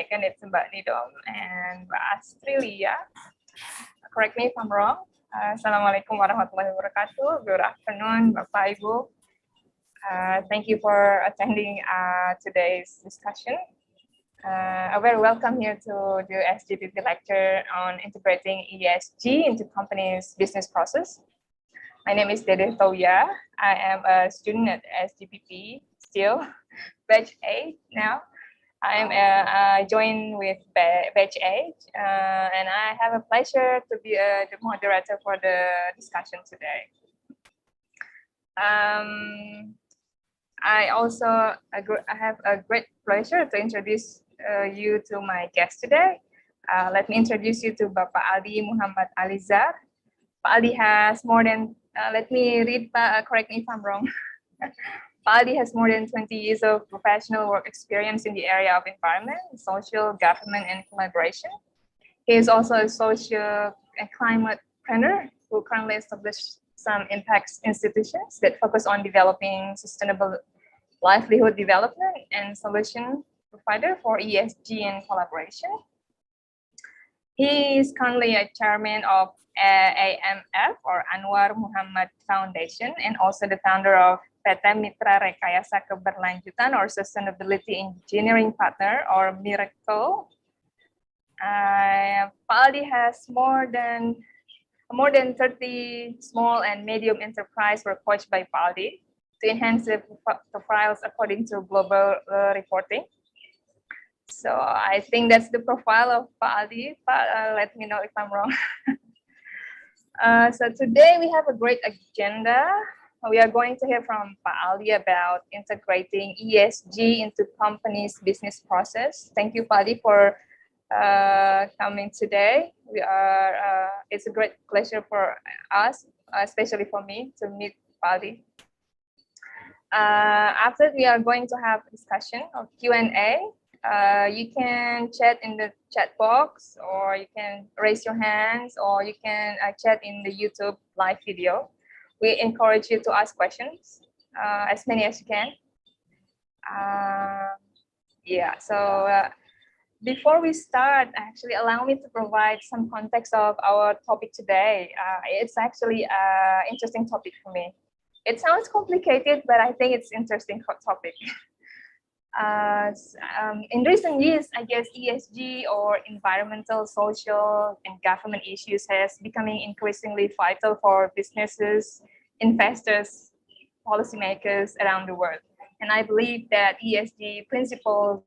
second it's Mbak Nidom and Mbak Astrilia. Correct me if I'm wrong. Assalamualaikum warahmatullahi wabarakatuh. Good afternoon, Bapak Ibu. Thank you for attending today's discussion. A very welcome here to the SGPP lecture on integrating ESG into companies' business process. My name is Dede Toya. I am a student at SGPP, still batch 8 now. I joined with batch 8, and I have a pleasure to be the moderator for the discussion today. I have a great pleasure to introduce you to my guest today. Let me introduce you to Bapak Ali Muhammad Alizar. Pak Ali has more than, let me read, correct me if I'm wrong. Pak Ali has more than 20 years of professional work experience in the area of environment, social, government, and collaboration. He is also a social and climate planner who currently established some impact institutions that focus on developing sustainable livelihood development and solution provider for ESG and collaboration. He is currently a chairman of AMF or Anwar Muhammad Foundation and also the founder of PT Mitra Rekayasa Keberlanjutan or Sustainability Engineering Partner or Miracle. Pak Ali has more than 30 small and medium enterprise were coached by Pak Ali to enhance the profiles according to global reporting. So I think that's the profile of Pak Ali. Let me know if I'm wrong. So today we have a great agenda. We are going to hear from Pak Ali about integrating ESG into companies' business process. Thank you, Pak Ali, for coming today. It's a great pleasure for us, especially for me, to meet Pak Ali. After we are going to have a discussion or Q&A. You can chat in the chat box, or you can raise your hands, or you can chat in the YouTube live video. We encourage you to ask questions, as many as you can. Before we start, actually allow me to provide some context of our topic today. It's actually an interesting topic for me. It sounds complicated, but I think it's an interesting topic. In recent years, I guess ESG or environmental, social, and government issues has becoming increasingly vital for businesses, investors, policymakers around the world. And I believe that ESG principles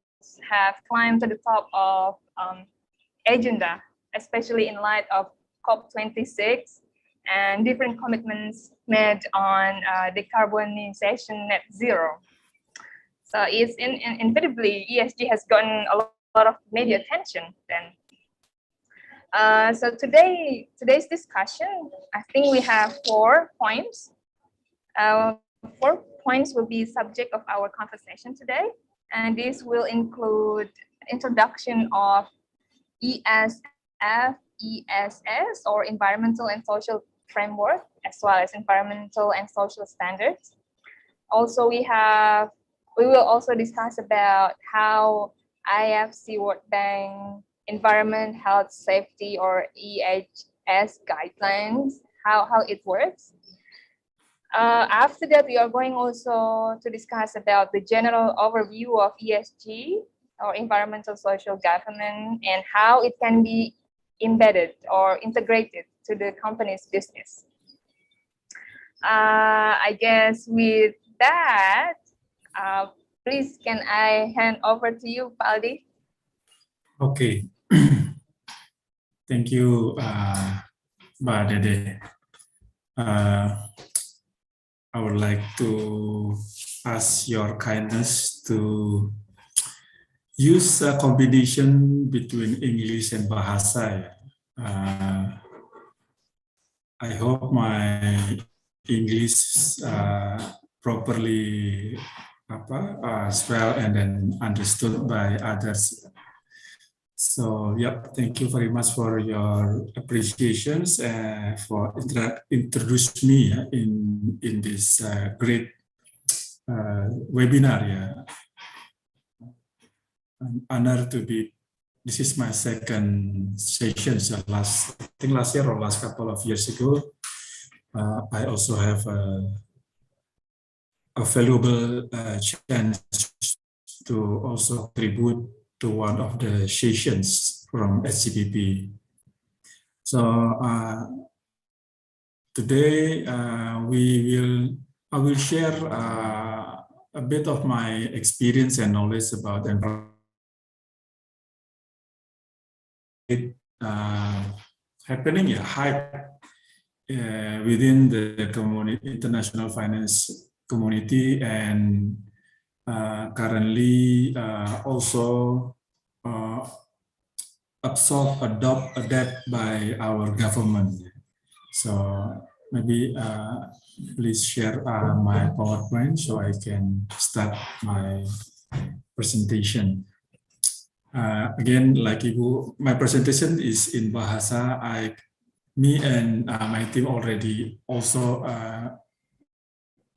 have climbed to the top of agenda, especially in light of COP26 and different commitments made on decarbonization net zero. So it's inevitably ESG has gotten a lot of media attention then. So today's discussion, I think we have 4 points. 4 points will be subject of our conversation today, and this will include introduction of ESF, ESS or environmental and social framework, as well as environmental and social standards. Also, we will also discuss about how IFC World Bank Environment, Health, Safety, or EHS guidelines, how it works. After that, we are going also to discuss about the general overview of ESG, or environmental social government, and how it can be embedded or integrated to the company's business. I guess with that, please, can I hand over to you, Pak Ali? Okay. Thank you, Mbak Dede. I would like to ask your kindness to use a combination between English and Bahasa. I hope my English properly spelled and then understood by others. So, thank you very much for your appreciations for introduce me in this great webinar. I'm honored to be this is my second session. So I think last year or last couple of years ago, I also have a valuable chance to also contribute to one of the sessions from SCPP. So today I will share a bit of my experience and knowledge about environment happening, hype within the international finance community, and currently also adapt by our government. So maybe please share my PowerPoint so I can start my presentation. Again, like Ibu, my presentation is in Bahasa. Me and my team already also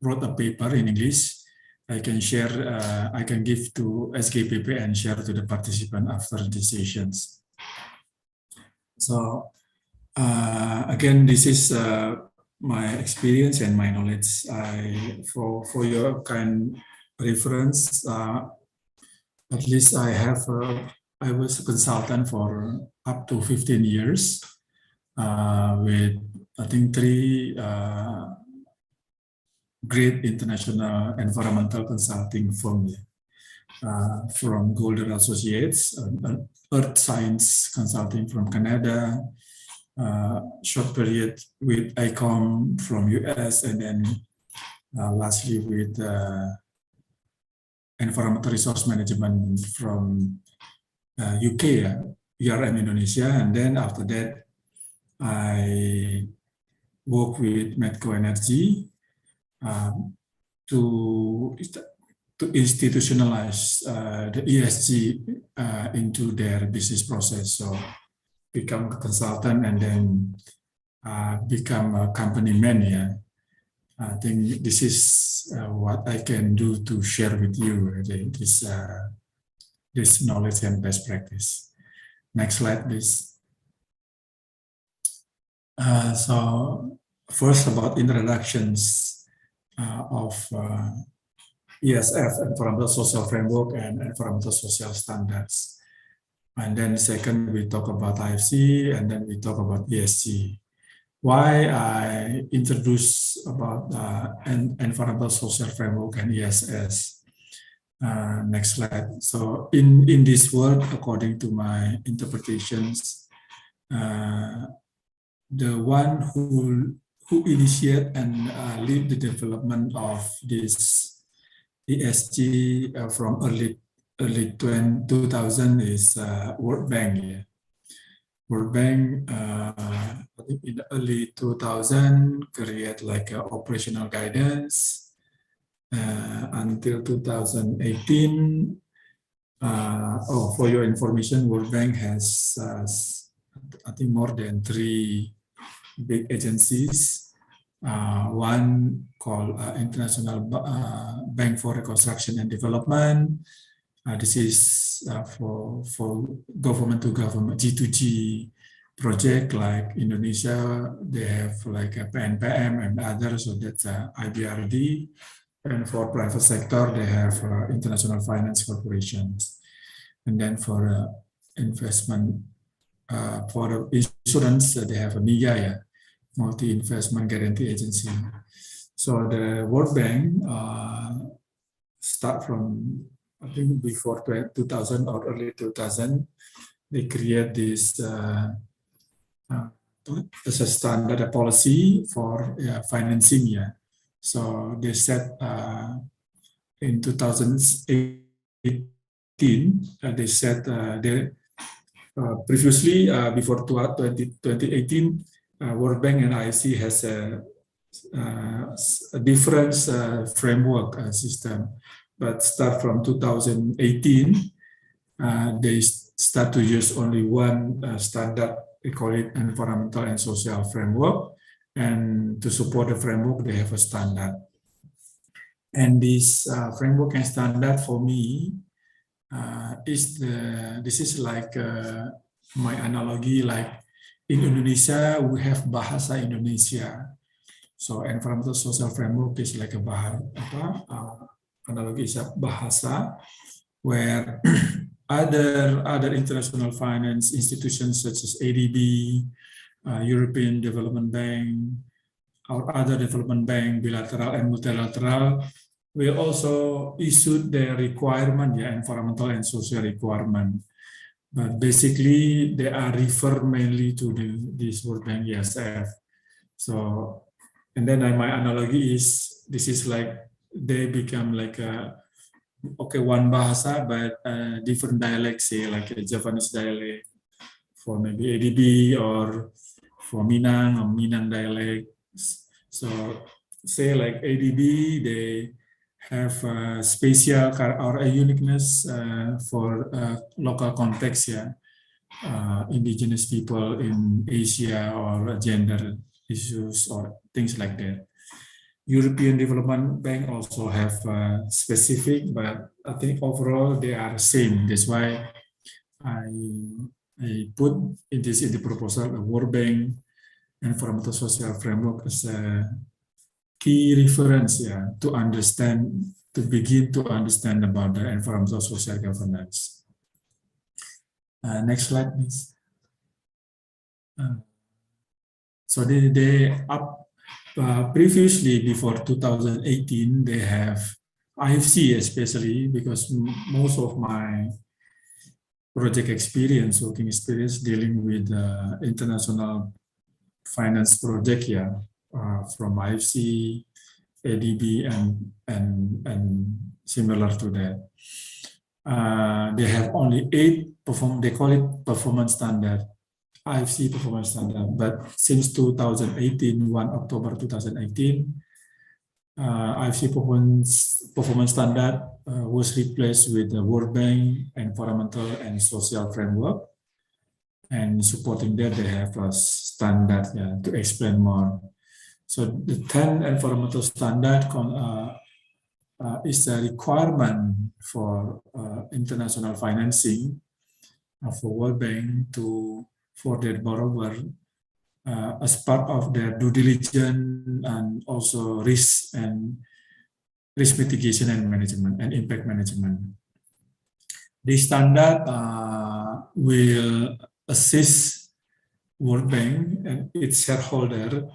wrote a paper in English. I can share, I can give to SGPP and share to the participant after the sessions. So again, this is my experience and my knowledge. For your kind reference, at least I was a consultant for up to 15 years with, I think, 3 great international environmental consulting firms, from Golder Associates, Earth Science Consulting from Canada, short period with ICOM from US, and then lastly with Environmental Resource Management from UK, URM Indonesia, and then after that I work with Medco Energy to institutionalize the ESG into their business process. So become a consultant and then become a company man. Yeah. I think this is what I can do to share with you this knowledge and best practice. Next slide, please. So first about introductions of ESF, Environmental Social Framework, and Environmental Social Standards. And then second, we talk about IFC, and then we talk about ESG. Why I introduce about Environmental Social Framework and ESS. Next slide. So in this world, according to my interpretations, the one who initiate and lead the development of this ESG from early 2000 is World Bank. Yeah. World Bank, I think in the early 2000, create like operational guidance until 2018. For your information, World Bank has, I think, more than 3 big agencies. One called International Bank for Reconstruction and Development. This is for government to government, G2G project, like Indonesia, they have like a PNPM and others, so that's IBRD. And for private sector, they have International Finance Corporations. And then for investment, for insurance, they have a MIGA, Multi-Investment Guarantee Agency. So the World Bank start from, I think, before 2000 or early 2000, they create this as a standard policy for financing. Yeah. So they set in 2018, they set previously before 2018, World Bank and IC has a different framework system. But start from 2018, they start to use only one standard. We call it Environmental and Social Framework. And to support the framework, they have a standard. And this framework and standard, for me, this is like my analogy, like in Indonesia we have Bahasa Indonesia. So environmental social framework is like a analogy is a bahasa where other international finance institutions such as ADB, European Development Bank, or other development bank, bilateral and multilateral, will also issue their requirement, environmental and social requirement. But basically, they are referred mainly to this World Bank ESF. So, and then my analogy is, this is like, they become like one bahasa, but different dialects, say like a Javanese dialect for maybe ADB, or for Minang or Minang dialect. So say like ADB, they have a spatial or a uniqueness for local context, indigenous people in Asia, or gender issues or things like that. European Development Bank also have specific, but I think overall they are the same. That's why I put in the proposal a World Bank environmental social framework as a key reference, to begin to understand about the environmental social governance. Next slide, please. So previously, before 2018, they have IFC, especially because most of my project experience, working experience, dealing with international finance project, from IFC, ADB, and similar to that. They have only 8 they call it performance standard, IFC performance standard. But since 2018, 1 October 2018, IFC performance standard was replaced with the World Bank environmental and social framework. And supporting that, they have a standard to explain more. So the 10 environmental standard is a requirement for international financing for World Bank for their borrower as part of their due diligence, and also risk mitigation and management and impact management. This standard will assist World Bank and its shareholder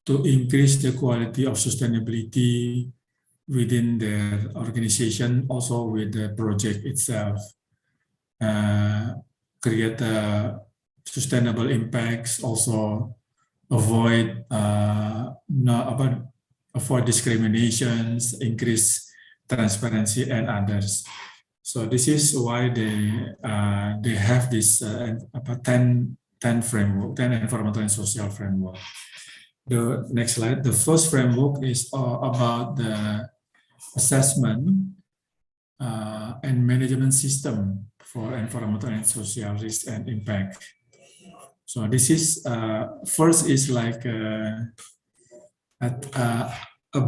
to increase the quality of sustainability within their organization, also with the project itself, create sustainable impacts, also avoid avoid discriminations, increase transparency, and others. So this is why they have this 10 framework, 10 environmental and social framework. The next slide. The first framework is about the assessment and management system for environmental and social risk and impact. So this is first is like a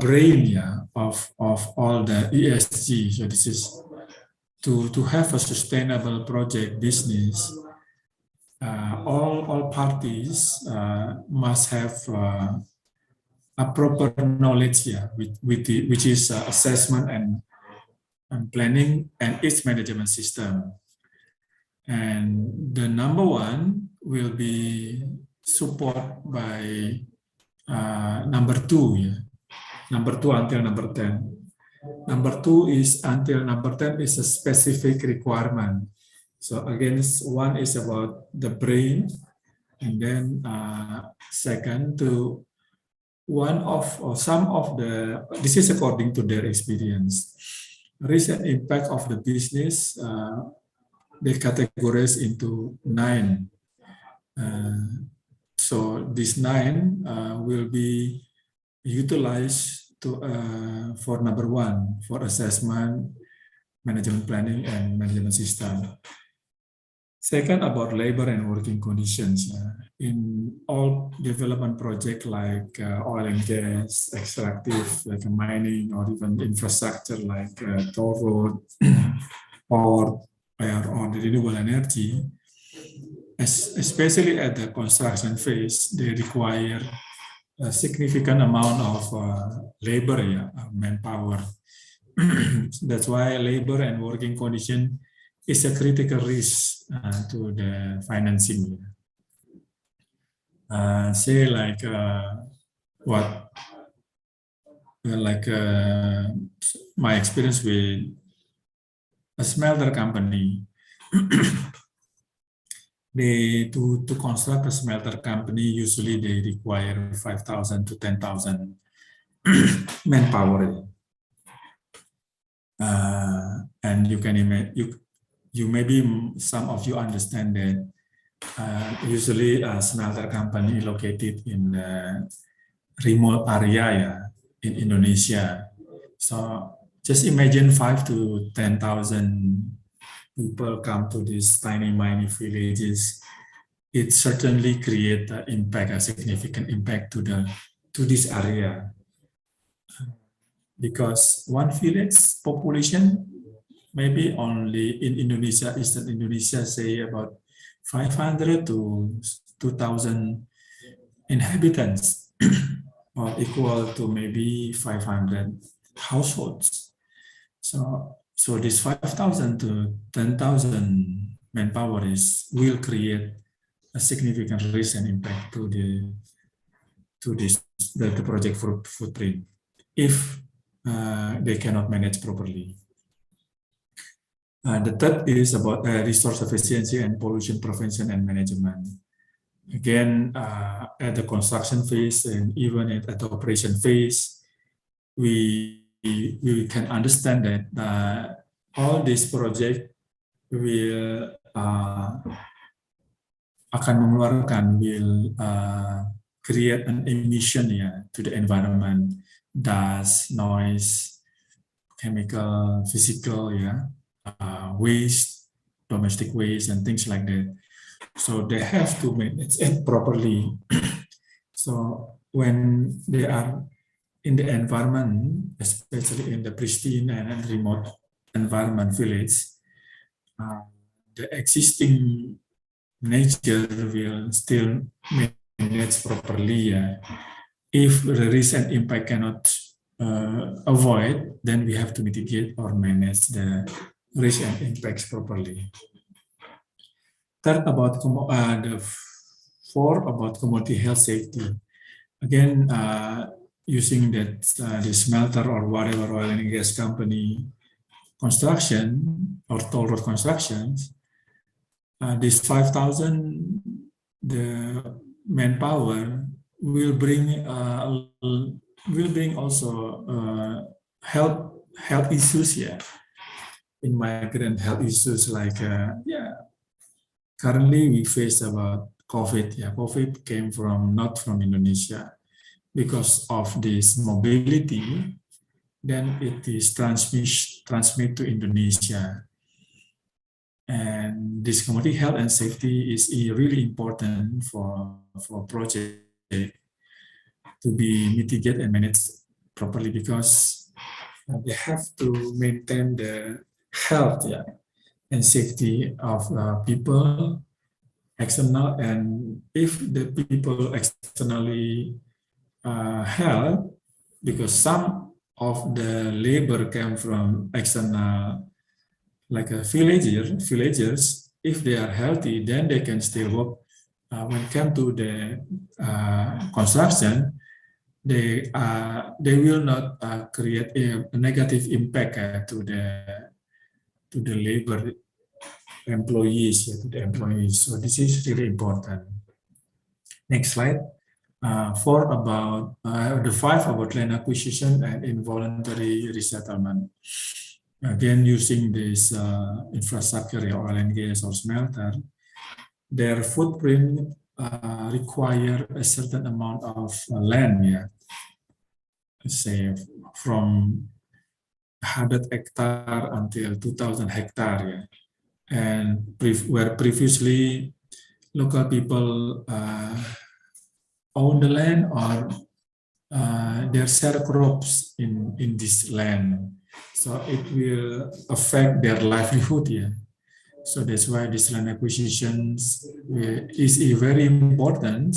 brain of all the ESG. So this is to have a sustainable project business. All parties must have a proper knowledge, which is assessment and planning and its management system. And the number one will be support by number 2, number 2 until number 10. Number 2 is until number 10 is a specific requirement. So again, one is about the brain, and then second to one of or some of the, this is according to their experience, risk and impact of the business, they categorize into 9. So these 9 will be utilized to for number 1, for assessment, management planning, and management system. Second, about labor and working conditions. In all development projects like oil and gas, extractive, like mining, or even infrastructure like toll road or on the renewable energy, especially at the construction phase, they require a significant amount of labor, manpower. That's why labor and working condition is a critical risk to the financing. Say like what, like my experience with a smelter company. They to construct a smelter company, usually they require 5,000 to 10,000 manpower. And you can imagine, you maybe some of you understand that usually a smelter company located in a remote area in Indonesia. So just imagine 5 to 10,000 people come to these tiny villages. It certainly create an impact, a significant impact to this area, because one village population maybe only in Indonesia, Eastern Indonesia, say about 500 to 2,000 inhabitants, or equal to maybe 500 households. So this 5,000 to 10,000 manpower will create a significant risk and impact to the project footprint if they cannot manage properly. The third is about resource efficiency and pollution prevention and management. Again, at the construction phase and even at the operation phase, we can understand that all this project will create an emission to the environment, dust, noise, chemical, physical, waste, domestic waste, and things like that. So they have to manage it properly. So when they are in the environment, especially in the pristine and remote environment village, the existing nature will still manage properly. If the risk and impact cannot avoid, then we have to mitigate or manage the risk and impacts properly. Third, about the fourth about commodity health safety. Again, using that the smelter or whatever oil and gas company construction or toll road constructions, this 5,000, the manpower will bring also health issues in migrant health issues like currently we face about COVID. COVID came not from Indonesia. Because of this mobility, then it is transmit to Indonesia. And this commodity health and safety is really important for project to be mitigated and managed properly, because they have to maintain the health and safety of people external, and if the people externally health, because some of the labor came from external, like villagers. If they are healthy, then they can still work. When it comes to the construction, they will not create a negative impact to the labor employees. So this is really important. Next slide. Four about the five about land acquisition and involuntary resettlement. Again, using this infrastructure, oil and gas or smelter, their footprint require a certain amount of land, say from 100 hectare until 2,000 hectare, and where previously local people own the land or their sharecrops in this land, so it will affect their livelihood. So that's why this land acquisitions is very important,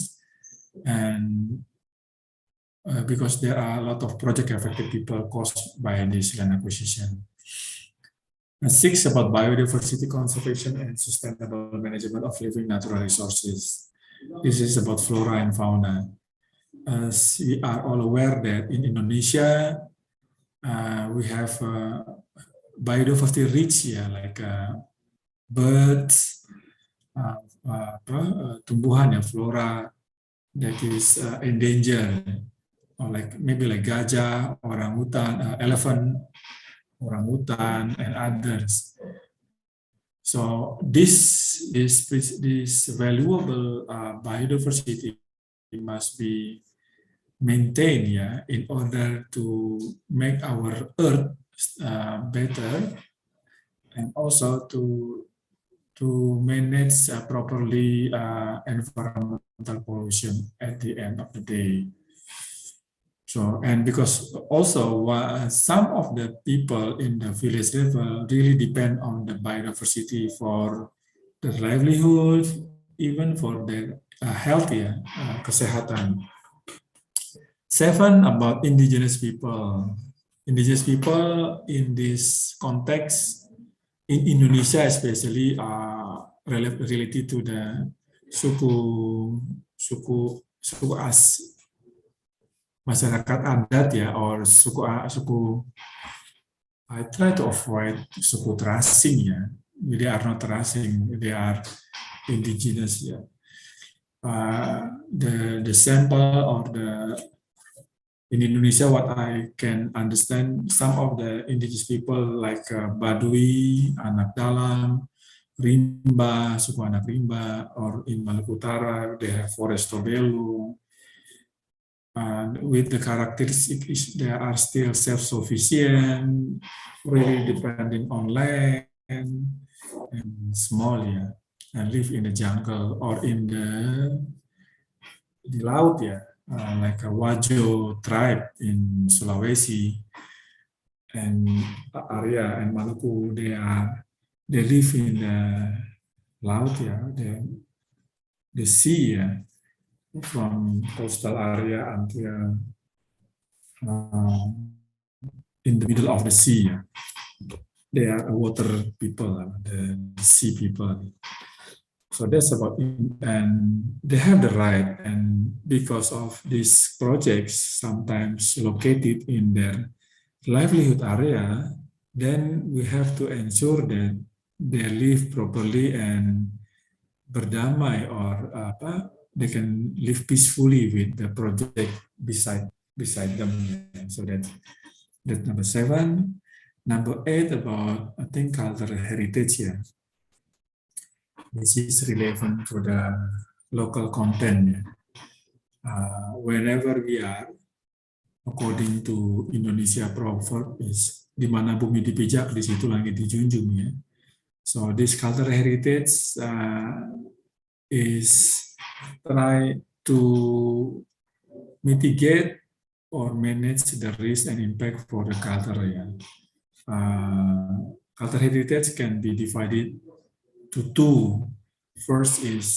and because there are a lot of project affected people caused by this land acquisition. And six, about biodiversity conservation and sustainable management of living natural resources. This is about flora and fauna. As we are all aware that in Indonesia, we have biodiversity rich, like birds, tumbuhan flora that is endangered, or like maybe like gajah, orangutan, elephant, orangutan, and others. So this valuable biodiversity must be maintained, in order to make our earth better, and also to manage properly environmental pollution at the end of the day. So, and because also some of the people in the village level really depend on the biodiversity for their livelihood, even for their health, kesehatan. Seven, about indigenous people. Indigenous people in this context, in Indonesia especially, related to the suku masyarakat adat, or suku. I try to avoid suku terasing, They are not terasing, they are indigenous, the sample or in Indonesia, what I can understand, some of the indigenous people like Baduy, Anak Dalam, Rimba, suku Anak Rimba, or in Maluku Utara, they have Forest Tobelo. With the characteristics, they are still self-sufficient, really depending on land, and small, and live in the jungle or in the laut, like a Wajo tribe in Sulawesi and area and Maluku, they live in the laut, the sea, from coastal area until in the middle of the sea. They are water people, the sea people. So that's about it. And they have the right, and because of these projects sometimes located in their livelihood area, then we have to ensure that they live properly and berdamai, or they can live peacefully with the project beside them. So that's number seven. Number eight, about I think cultural heritage. This is relevant to the local content. Wherever we are, according to Indonesia proverb, is di mana bumi dipijak, di situ langit dijunjung, So this cultural heritage is try to mitigate or manage the risk and impact for the culture. Cultural heritage can be divided to two. First is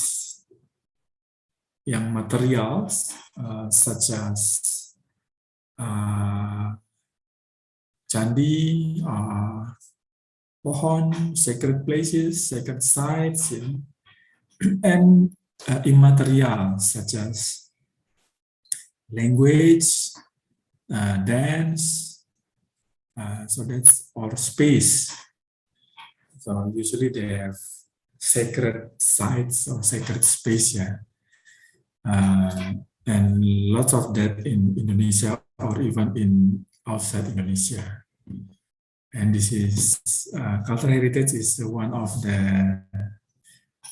yang materials, such as candi, pohon, sacred places, sacred sites, and immaterial, such as language, dance, so that's or space. So usually they have sacred sites or sacred space, and lots of that in Indonesia or even in outside Indonesia. And this is cultural heritage is one of the,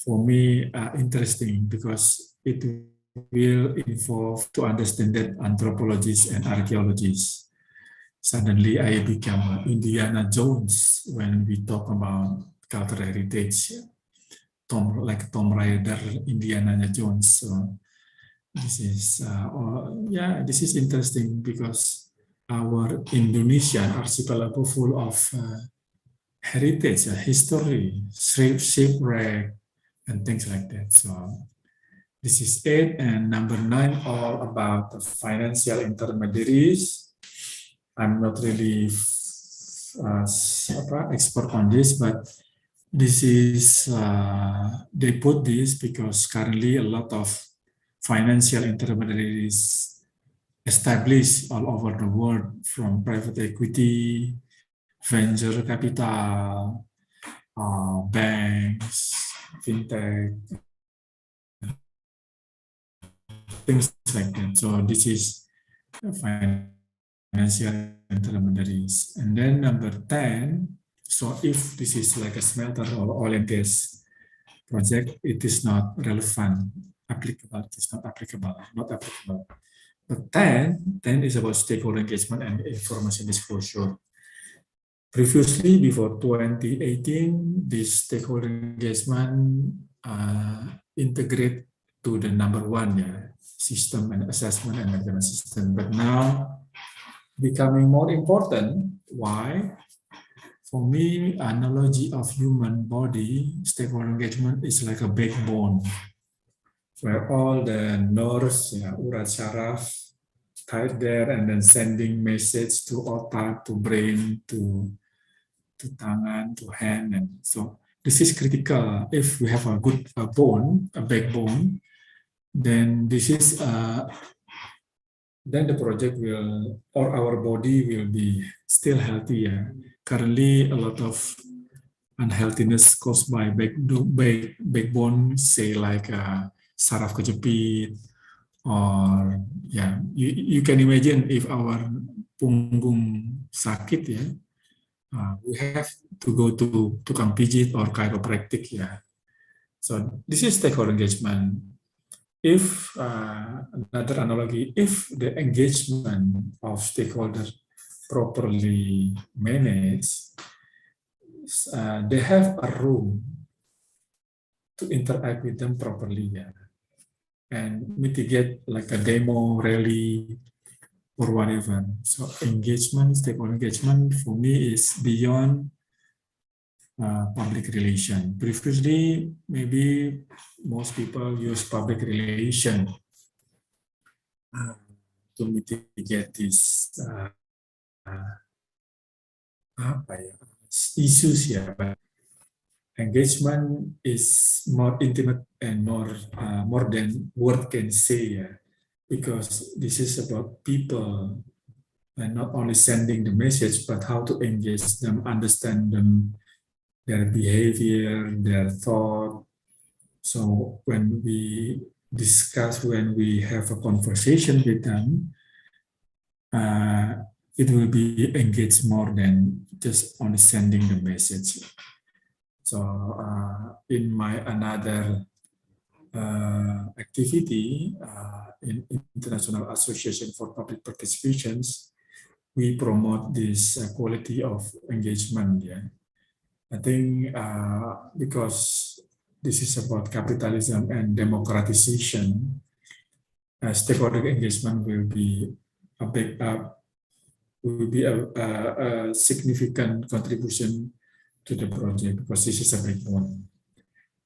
for me, interesting, because it will involve to understand that anthropologists and archaeologists. Suddenly I become Indiana Jones when we talk about cultural heritage, like Tom Raider, Indiana Jones. So this is, this is interesting because our Indonesian archipelago full of heritage, history, shipwreck, and things like that. So this is 8, and number 9, all about the financial intermediaries. I'm not really expert on this, but this is they put this because currently a lot of financial intermediaries established all over the world, from private equity, venture capital, banks, fintech, things like that. So this is financial intermediaries. And then number 10, so if this is like a smelter or oil and gas project, it is not relevant, applicable, it is not applicable, not applicable. But 10 is about stakeholder engagement and information disclosure. Previously, before 2018, this stakeholder engagement integrate to the number 1, system and assessment and management system. But now becoming more important. Why? For me, analogy of human body, stakeholder engagement is like a backbone where all the nerves, urat syaraf, tied there and then sending message to otak, to brain, to tangan, to hand, and so this is critical. If we have a good bone, a backbone, then this is then the project will, or our body will be still healthy. Currently, a lot of unhealthiness caused by backbone, say like saraf kejepit, or you can imagine if our punggung sakit, we have to go to tukang pijit or chiropractic. So this is stakeholder engagement. If another analogy, if the engagement of stakeholders properly managed, they have a room to interact with them properly, and mitigate like a demo rally or whatever. So engagement, stakeholder engagement for me is beyond public relation. Previously, maybe most people use public relation to mitigate these issues. But engagement is more intimate and more than word can say. Because this is about people, and not only sending the message, but how to engage them, understand them, their behavior, their thought. So when we discuss, when we have a conversation with them, it will be engaged more than just only sending the message. So in my another activity in International Association for Public Participations, we promote this quality of engagement. I think because this is about capitalism and democratization, stakeholder engagement will be a big a significant contribution to the project, because this is a big one.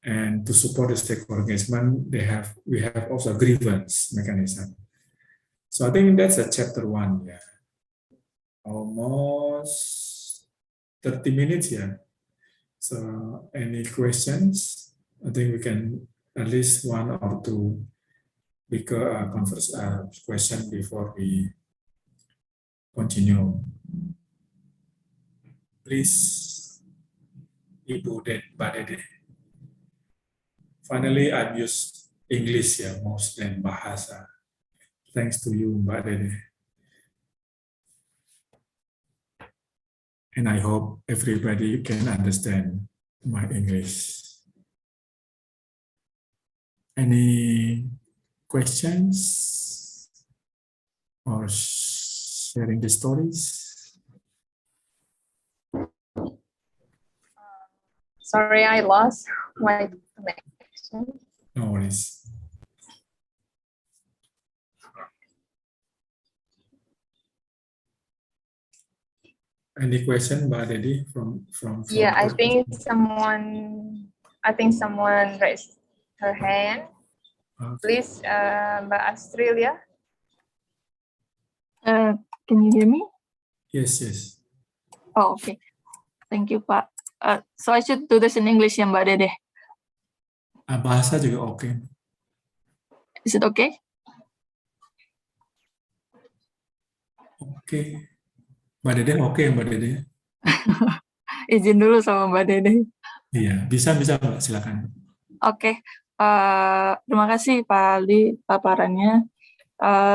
And to support the stakeholder engagement, we have also grievance mechanism. So I think that's a chapter 1. Almost 30 minutes. So any questions? I think we can at least 1 or 2 bigger question before we continue. Please, Ibu Mbak Dede. Finally, I've used English most than bahasa. Thanks to you, Mbak Dede. And I hope everybody can understand my English. Any questions or sharing the stories? Sorry, I lost my connection. No worries. Any question, Mbak Dedi, from Yeah, participants? I think someone raised her hand. Please, Mbak Australia. Can you hear me? Yes, yes. Oh, okay. Thank you, Pak. So I should do this in English ya, Mbak Dede. Bahasa juga oke. Is it okay? Oke. Mbak Dede oke, Mbak Dede. Izin dulu sama Mbak Dede. Iya, bisa Mbak, silakan. Oke. Terima kasih Pak Aldi paparannya.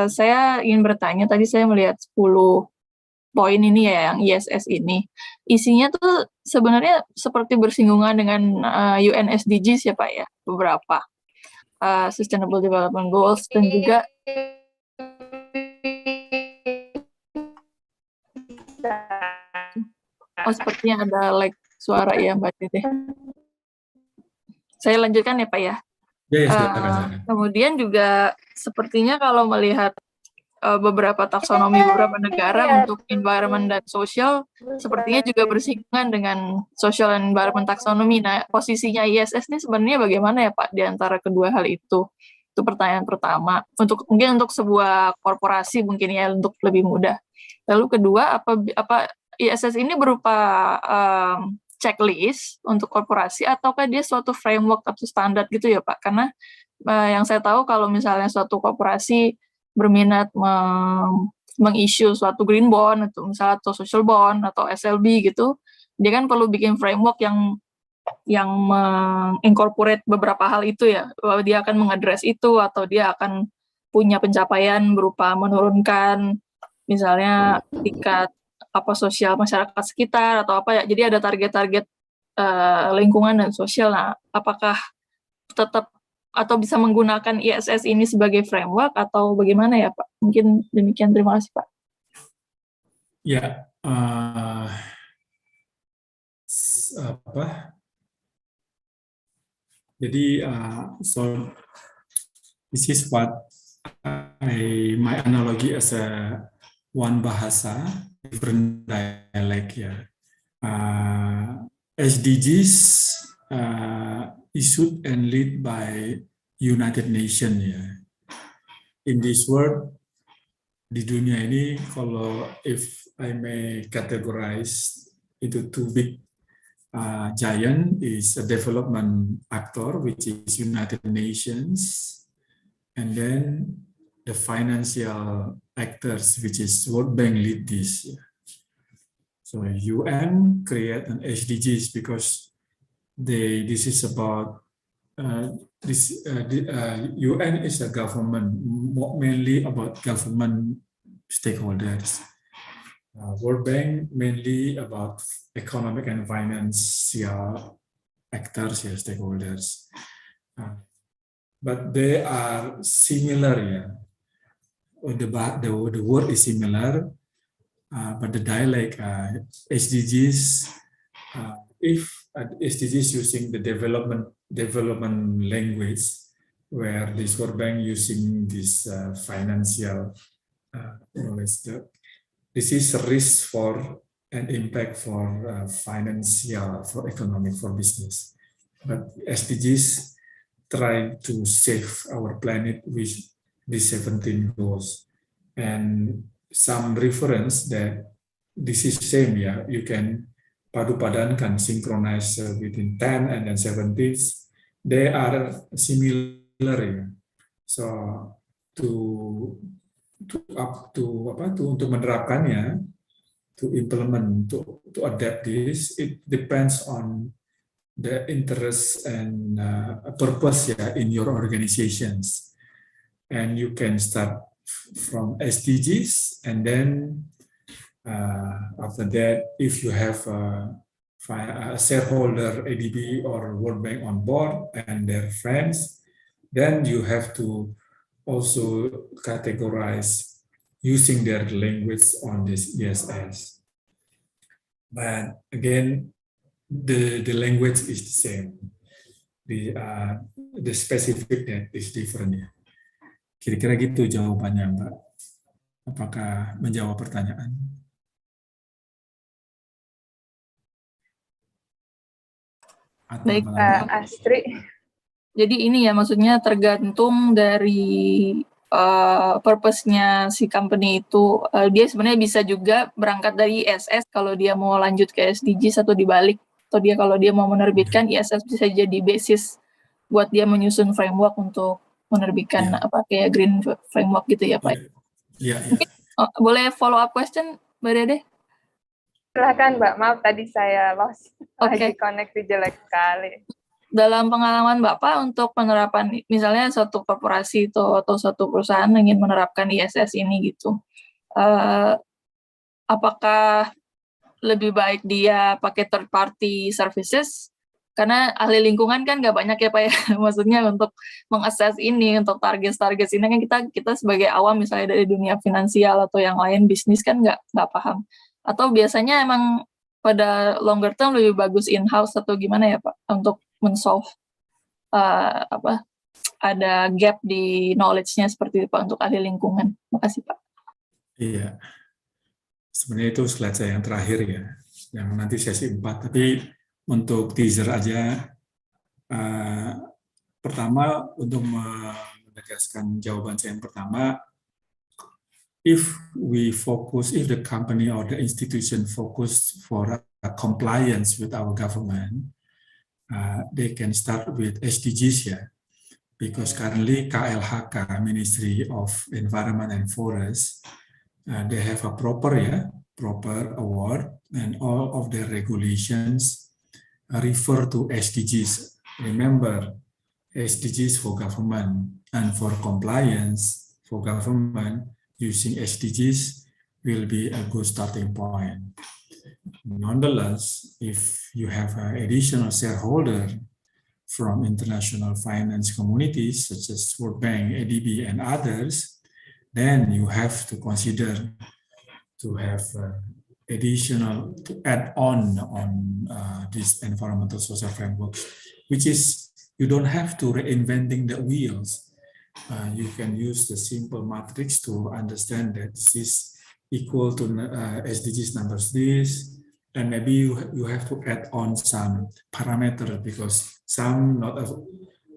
Saya ingin bertanya, tadi saya melihat 10 poin ini ya, yang ISS ini. Isinya tuh sebenarnya seperti bersinggungan dengan UN SDGs ya Pak ya, beberapa. Sustainable Development Goals, dan juga sepertinya ada lag suara ya Mbak Dede. Saya lanjutkan ya Pak ya. Ya, silakan. Kemudian juga sepertinya kalau melihat beberapa taksonomi beberapa negara untuk environment dan social, sepertinya juga bersinggungan dengan social and environment taxonomy. Nah, posisinya ISS ini sebenarnya bagaimana ya Pak di antara kedua hal itu? Itu pertanyaan pertama. Mungkin untuk sebuah korporasi mungkin ya, untuk lebih mudah. Lalu kedua, apa ISS ini berupa checklist untuk korporasi ataukah dia suatu framework atau standar gitu ya Pak? Karena yang saya tahu kalau misalnya suatu korporasi berminat meng-issue suatu green bond atau misalnya atau social bond atau SLB gitu, dia kan perlu bikin framework yang mengincorporate beberapa hal itu ya, bahwa dia akan mengadres itu atau dia akan punya pencapaian berupa menurunkan misalnya tingkat sosial masyarakat sekitar atau apa ya. Jadi ada target-target lingkungan dan sosial. Nah, apakah tetap atau bisa menggunakan ISS ini sebagai framework atau bagaimana ya Pak? Mungkin demikian, terima kasih Pak. Ya, jadi so this is what my analogy as a one bahasa, different dialect ya. SDGs issued and led by United Nations ya. In this world, di dunia ini, kalau if I may categorize into two big giant, is a development actor, which is United Nations, and then the financial actors, which is World Bank lead this. So UN create an SDGs because this is about UN is a government, mainly about government stakeholders. World Bank mainly about economic and financial actors, stakeholders. But they are similar, the word is similar, but the dialect, SDGs, if SDGs using the development language, where this World Bank using this financial knowledge, this is a risk for an impact for financial, for economic, for business. But SDGs try to save our planet with these 17 goals. And some reference that this is same, you can padu-padankan, synchronize within 10 and then 17. They are similar, So untuk menerapkannya, to implement, to adapt this, it depends on the interest and purpose in your organizations. And you can start from SDGs, and then after that, if you have a shareholder, ADB or World Bank on board and their friends, then you have to also categorize using their language on this ESS. But again, the language is the same. The specific that is different ya. Kira-kira gitu jawabannya, Mbak. Apakah menjawab pertanyaan? Atau Baik, apa lagi? Astri. Jadi ini ya maksudnya tergantung dari purpose-nya si company itu. Dia sebenarnya bisa juga berangkat dari ISS kalau dia mau lanjut ke SDGs atau dibalik. Atau dia kalau dia mau menerbitkan ISS bisa jadi basis buat dia menyusun framework untuk menerbitkan kayak green framework gitu ya Pak. Iya. Mungkin, boleh follow up question Mbak Dede? Silahkan Mbak, maaf tadi saya lost. Lagi koneksi jelek sekali. Dalam pengalaman Bapak untuk penerapan, misalnya suatu korporasi itu atau suatu perusahaan ingin menerapkan ISS ini gitu, apakah lebih baik dia pakai third party services? Karena ahli lingkungan kan nggak banyak ya Pak ya, maksudnya untuk mengakses ini, untuk target ini kan kita sebagai awam misalnya dari dunia finansial atau yang lain bisnis kan nggak paham. Atau biasanya emang pada longer term lebih bagus in-house atau gimana ya Pak untuk men-solve ada gap di knowledge-nya seperti itu Pak untuk ahli lingkungan. Makasih Pak. Iya. Sebenarnya itu slide saya yang terakhir ya, yang nanti sesi 4. Tapi untuk teaser aja, pertama untuk menegaskan jawaban saya yang pertama, if the company or the institution focus for compliance with our government, they can start with SDGs ya, because currently KLHK, Ministry of Environment and Forest, they have a proper award, and all of their regulations refer to SDGs. Remember, SDGs for government and for compliance for government using SDGs will be a good starting point. Nonetheless, if you have an additional shareholder from international finance communities such as World Bank, ADB, and others, then you have to consider to have additional to add on this environmental social framework, which is you don't have to reinventing the wheels. You can use the simple matrix to understand that this is equal to SDGs numbers this, and maybe you have to add on some parameter because some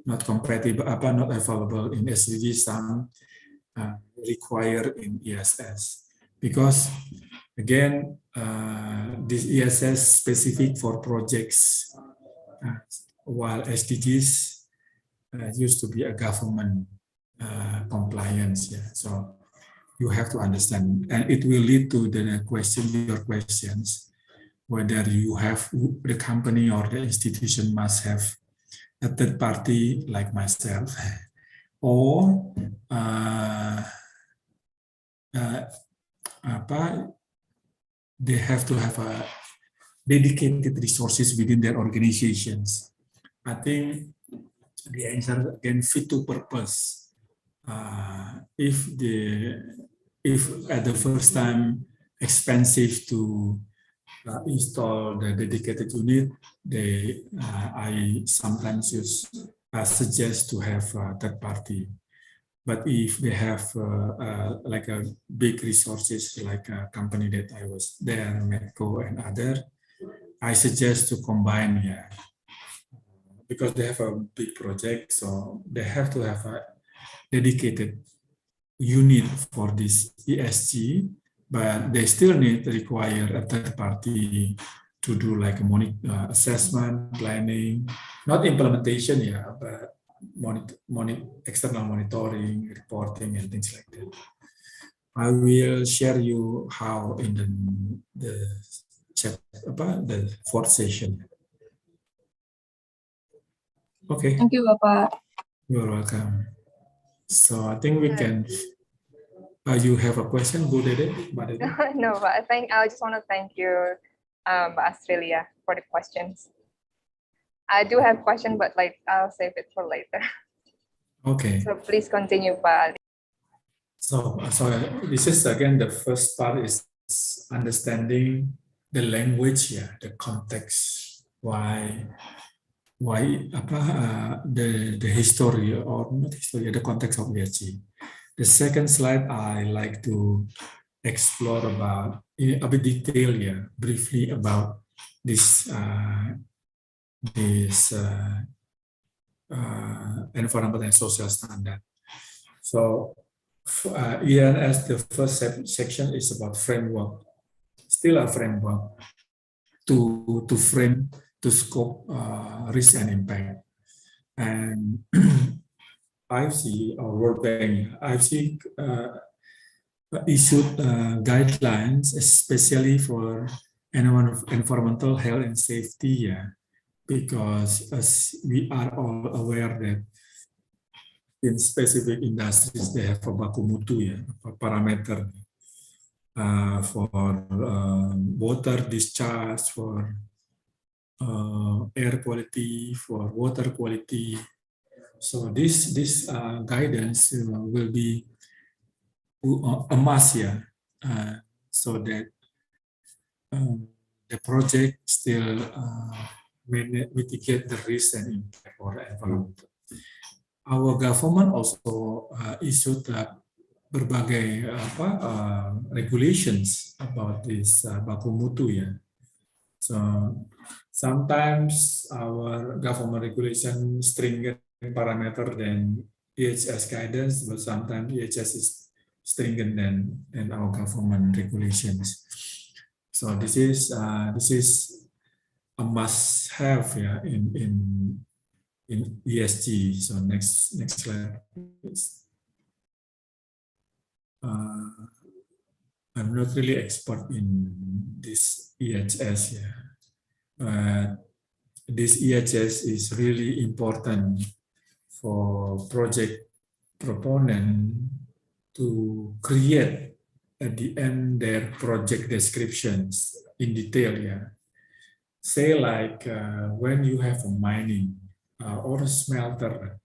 not compatible, not available in SDGs, some require in ESS. Because again, this ESS specific for projects, while SDGs used to be a government compliance. Yeah, so you have to understand, and it will lead to your questions, whether you have the company or the institution must have a third party like myself, or they have to have a dedicated resources within their organizations. I think the answer again fit to purpose. If at the first time expensive to install the dedicated unit, I sometimes suggest to have a third party. But if they have like a big resources, like a company that I was there, Medco and other, I suggest to combine, because they have a big project, so they have to have a dedicated unit for this ESG, but they still require a third party to do like a assessment, planning, not implementation, but external monitoring, reporting, and things like that. I will share you how in the fourth session. Okay. Thank you, Bapak. You're welcome. So I think we can. You have a question, Bu Dede? No, but I just want to thank you, Australia, for the questions. I do have a question, but I'll save it for later. Okay. So please continue, Pak. So this is again the first part is understanding the language, the context, why the history or not history, the context of ESG. The second slide I like to explore about a bit detail, briefly about this this environmental and social standard. So ENS, the first section is about framework, still a framework to frame, to scope risk and impact. And IFC or World Bank, IFC issued guidelines, especially for environmental health and safety, because as we are all aware that in specific industries they have a baku mutu, a parameter for water discharge, for air quality, for water quality. So this guidance will be a must, so that the project still mitigate the risk and impact for the environment. Our government also issued berbagai regulations about this baku mutu, So sometimes our government regulation stringent parameter than EHS guidance, but sometimes EHS is stringent than our government regulations. So this is a must-have, in ESG. So next slide, please. I'm not really expert in this EHS, but this EHS is really important for project proponent to create at the end their project descriptions in detail, Say like when you have a mining or a smelter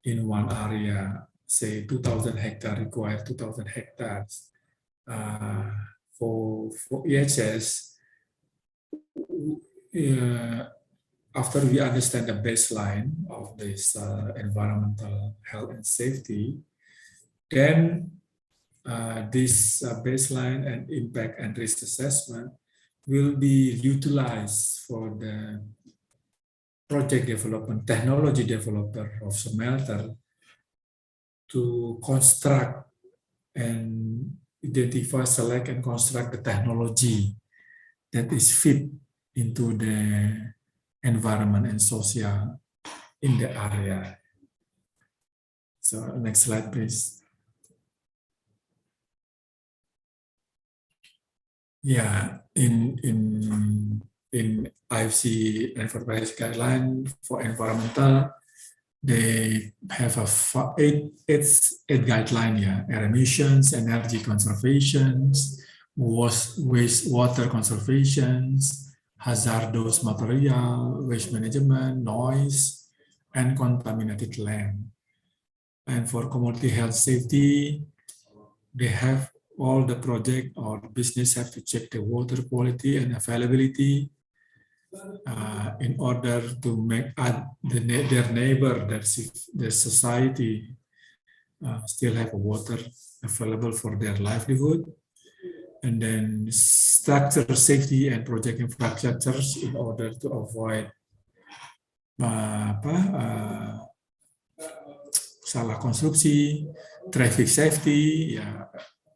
in one area, say 2,000 hectares, require 2,000 hectares. For EHS, after we understand the baseline of this environmental health and safety, then this baseline and impact and risk assessment will be utilized for the project development, technology developer of smelter to construct and identify, select, and construct the technology that is fit into the environment and social in the area. So next slide, please. Yeah, in IFC enterprise guideline for environmental, they have a eight guideline, air emissions, energy conservations, wastewater conservations, hazardous material, waste management, noise, and contaminated land. And for community health safety, they have all the project or business have to check the water quality and availability in order to make their neighbor, their society still have water available for their livelihood. And then structure safety and project infrastructures in order to avoid salah konstruksi, traffic safety,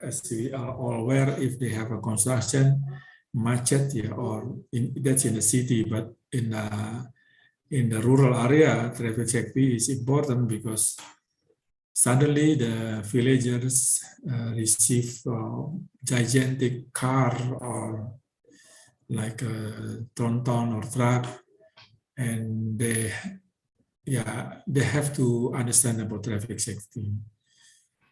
as we are all aware, if they have a construction, macet, or that's in the city, but in the rural area, traffic safety is important because suddenly the villagers receive gigantic car or like a tronton or truck, and they have to understand about traffic safety.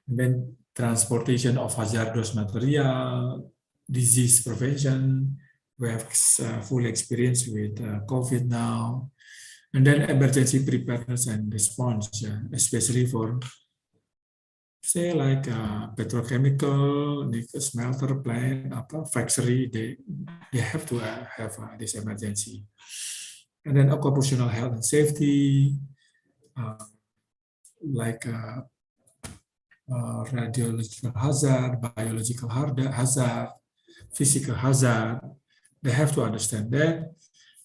And then transportation of hazardous material, disease prevention. We have full experience with COVID now. And then emergency preparedness and response, especially for, say, like petrochemical, nickel smelter plant, factory, they have to have this emergency. And then occupational health and safety, like radiological hazard, biological hazard, physical hazard. They have to understand that.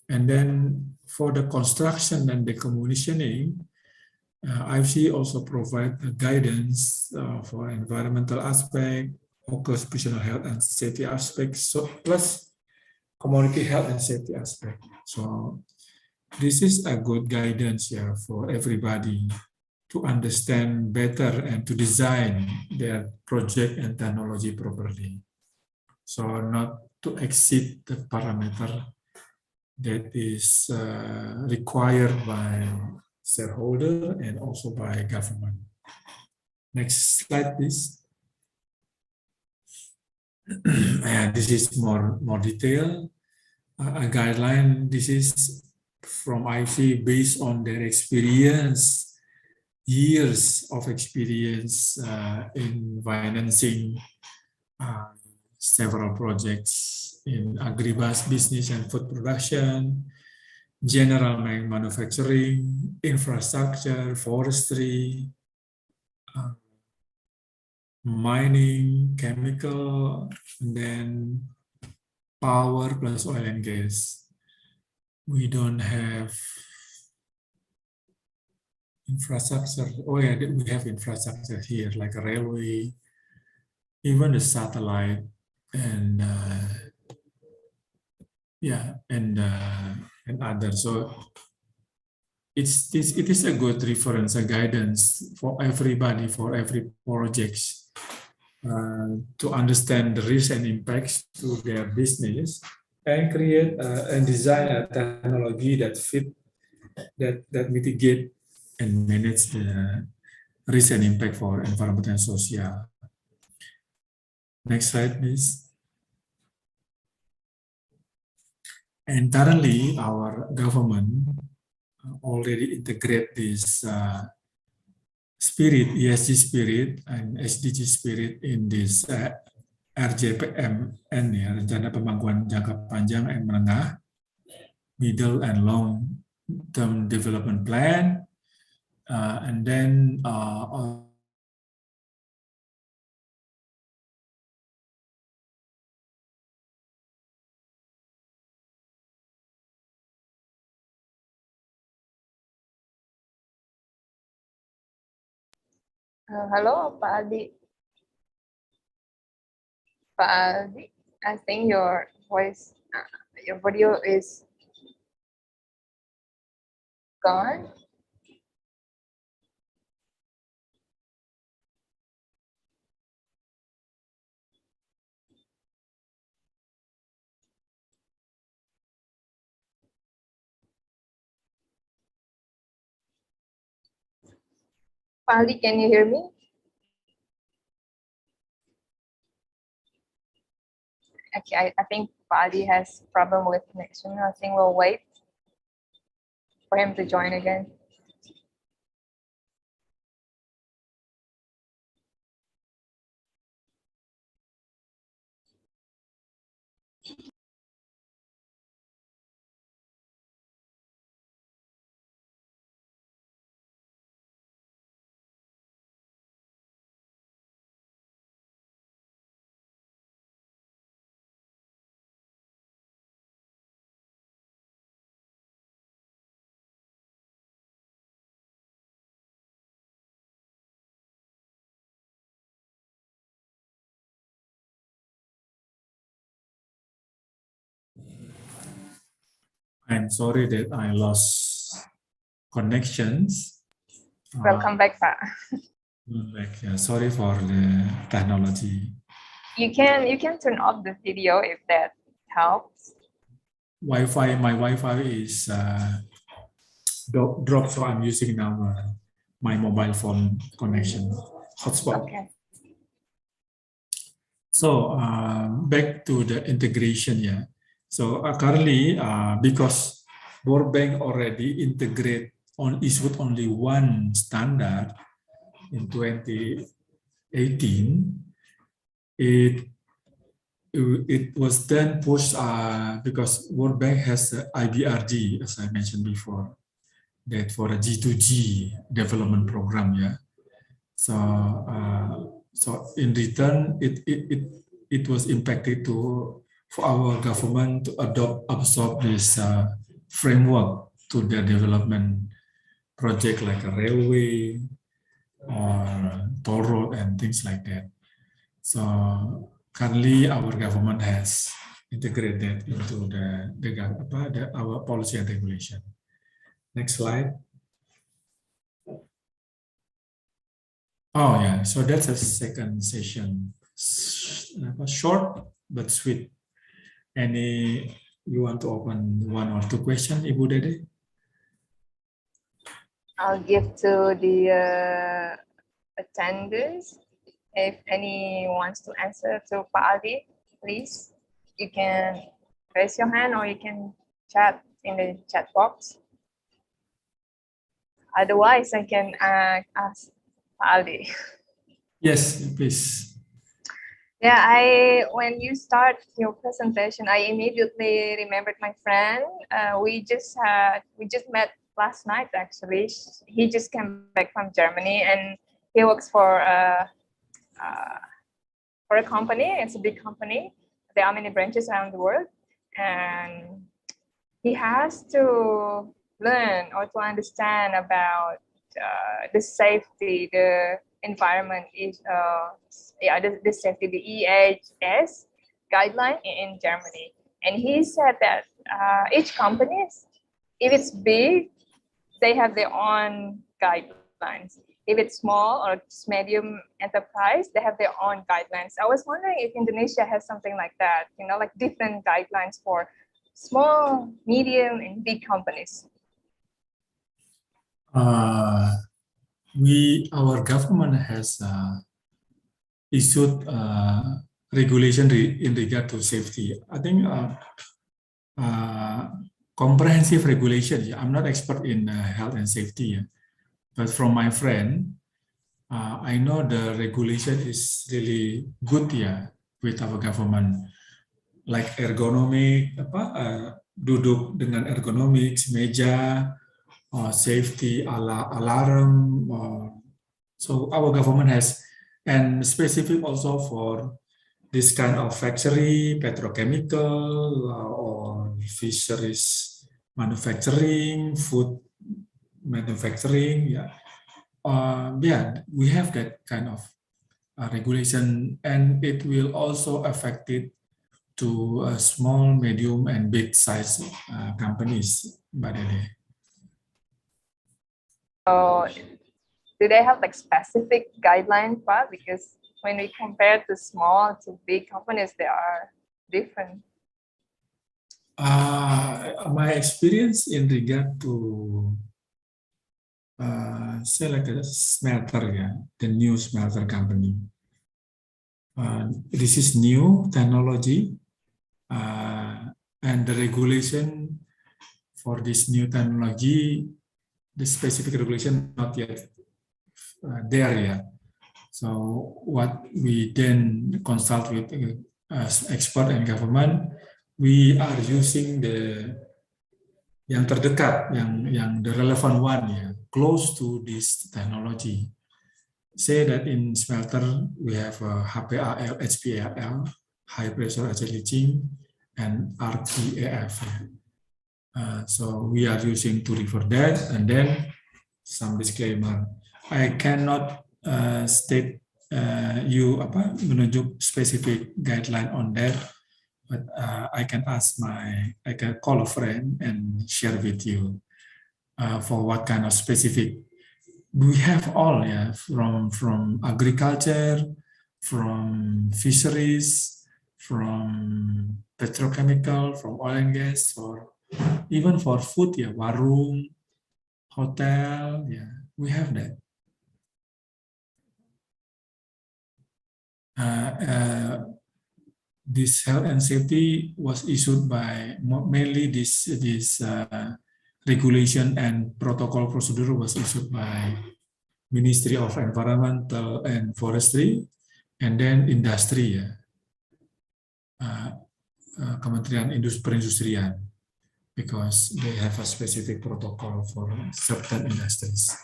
And then for the construction and decommissioning, IFC also provide guidance for environmental aspect, occupational health and safety aspects, so plus community health and safety aspect. So this is a good guidance here for everybody to understand better and to design their project and technology properly. So not to exceed the parameter that is required by shareholder and also by government. Next slide, please. And this is more detailed. A guideline, this is from IFC based on their experience, years of experience in financing several projects in agribus business and food production, general manufacturing, infrastructure, forestry, mining, chemical, and then power plus oil and gas. We don't have infrastructure. Oh yeah, we have infrastructure here, like a railway, even the satellite, and and others. So it is a good reference, a guidance for everybody, for every project, to understand the risks and impacts to their business and create and design a technology that fit, that mitigate and manage the risk and impact for environment and social. Next slide, please. And currently, our government already integrate this spirit, ESG spirit and SDG spirit in this RJPMN, ya, Rencana Pemangkuan Jangka Panjang dan Menengah, Middle and Long Term Development Plan, and then Hello, Pak Aldi. Pak Aldi, I think your voice, your video is gone. Pak Aldi, can you hear me? Okay, I think Pak Aldi has problem with connection. I think we'll wait for him to join again. I'm sorry that I lost connections. Welcome back, Pak. Sorry for the technology. You can turn off the video if that helps. Wi-Fi, my Wi-Fi is dropped, so I'm using now my mobile phone connection hotspot. Okay. So back to the integration, yeah. So currently, because World Bank already issued only one standard in 2018, it was then pushed because World Bank has the IBRD, as I mentioned before, that for a G2G development program, yeah. So so in return, it was impacted for our government to absorb this framework to their development project like a railway or toll road and things like that. So currently our government has integrated into our policy and regulation. Next slide. Oh yeah, so that's a second session. Short but sweet. Any you want to open one or two questions, Ibu Dede? I'll give to the attenders. If any wants to answer to Pak Aldi, please, you can raise your hand or you can chat in the chat box. Otherwise, I can ask Pak Aldi. Yes, please. Yeah, when you start your presentation, I immediately remembered my friend. We just met last night actually. He just came back from Germany and he works for a company. It's a big company. There are many branches around the world, and he has to learn or to understand about the safety, the environment is the safety, the EHS guideline in Germany. And he said that each company, if it's big, they have their own guidelines. If it's small or medium enterprise, they have their own guidelines. I was wondering if Indonesia has something like that, like different guidelines for small, medium, and big companies. Our government has issued regulation in regard to safety. I think comprehensive regulation. I'm not expert in health and safety, but from my friend, I know the regulation is really good with our government. Like ergonomic, duduk dengan ergonomics, meja, safety, alarm. So our government has, and specific also for this kind of factory, petrochemical, or fisheries manufacturing, food manufacturing. We have that kind of regulation, and it will also affect it to small, medium, and big size companies. So, do they have like specific guidelines, but because when we compare the small to big companies, they are different. My experience in regard to say like a smelter, the new smelter company. This is new technology, and the regulation for this new technology, the specific regulation not yet there yet. So what we then consult with expert and government, we are using yang terdekat, yang the relevant one, close to this technology. Say that in smelter we have HPAL, HPAL, high pressure acid leaching, and RTAF. So we are using to refer that, and then some disclaimer. I cannot state menunjuk specific guideline on that, but I can call a friend and share with you for what kind of specific. We have all, from agriculture, from fisheries, from petrochemical, from oil and gas, or even for food, warung, hotel, we have that. This health and safety was issued by mainly this regulation and protocol procedure was issued by Ministry of Environmental and Forestry, and then industry, Kementerian Perindustrian, because they have a specific protocol for certain industries,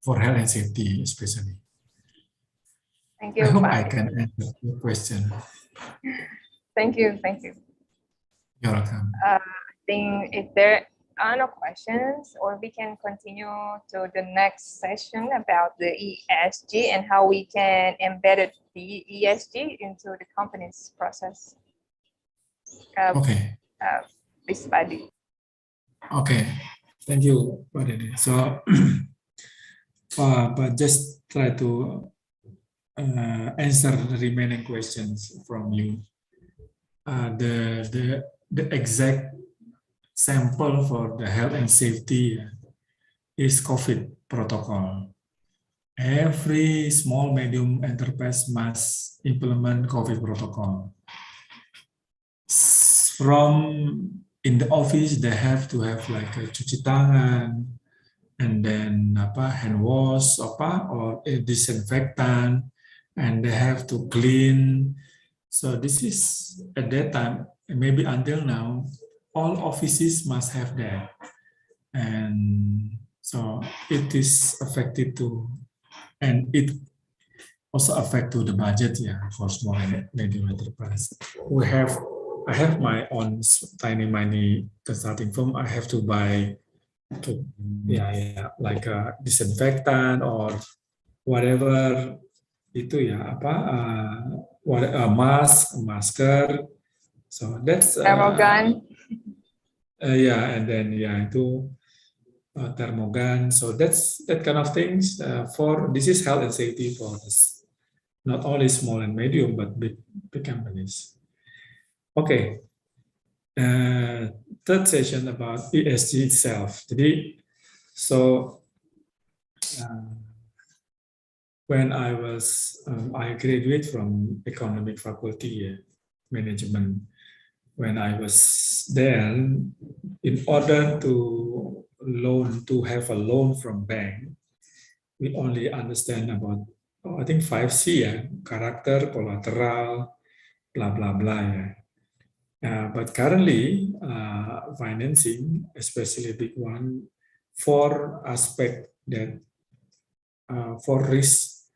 for health and safety especially. Thank you. I hope I can answer your question. Thank you. You're welcome. I think if there are no questions, or we can continue to the next session about the ESG and how we can embed the ESG into the company's process. Okay. Please, Padi. Okay. Thank you, Pak Dede. So, but just try to answer the remaining questions from you. The exact sample for the health and safety is COVID protocol. Every small medium enterprise must implement COVID protocol. From in the office, they have to have like a cuci tangan, and then hand wash or a disinfectant, and they have to clean. So this is at that time, maybe until now, all offices must have that, and so it is affected to, and it also affect to the budget, for small and medium enterprise. I have my own tiny money consulting firm. I have to buy like a disinfectant or whatever itu masker. So that's Thermogun. And then itu thermogun. So that's that kind of things for this is health and safety for us, not only small and medium but big companies. Okay. Third session about ESG itself. Jadi, so when I graduated from economic faculty, management. When I was there, in order to have a loan from bank, we only understand about, I think 5C, character, collateral, blah, blah, blah. But currently, financing, especially big one, for aspect that for risk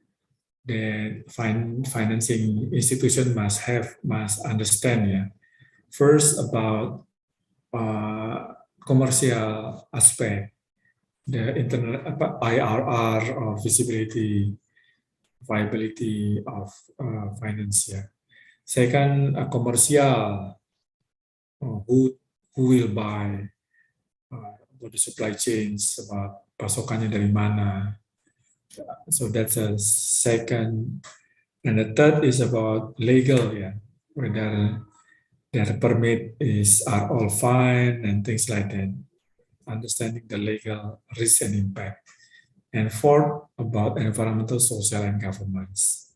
that financing institution must understand. First, about commercial aspect, the internal IRR or viability of finance. Second, commercial, who will buy, what the supply chains, about pasokannya dari mana. So that's a second. And the third is about legal, whether their permit are all fine and things like that. Understanding the legal risk and impact. And fourth, about environmental, social, and governance.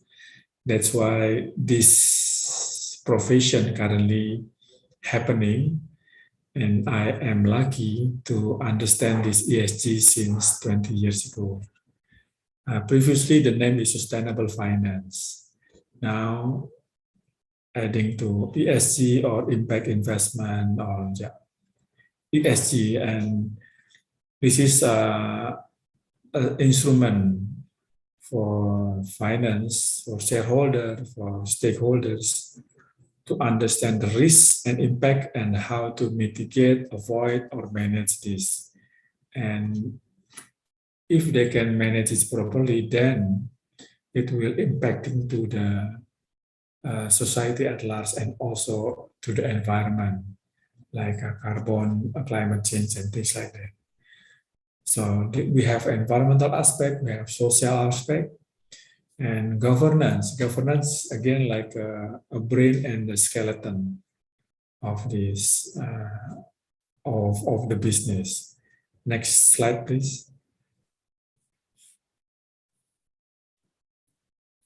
That's why this profession currently happening, and I am lucky to understand this ESG since 20 years ago. Previously, the name is sustainable finance. Now, adding to ESG or impact investment or ESG, and this is an instrument for finance, for shareholders, for stakeholders to understand the risk and impact and how to mitigate, avoid, or manage this. And if they can manage it properly, then it will impact into the society at large and also to the environment, like carbon, climate change, and things like that. So we have environmental aspect, we have social aspect, and governance. Governance, again, like a brain and the skeleton of this, of the business. Next slide, please.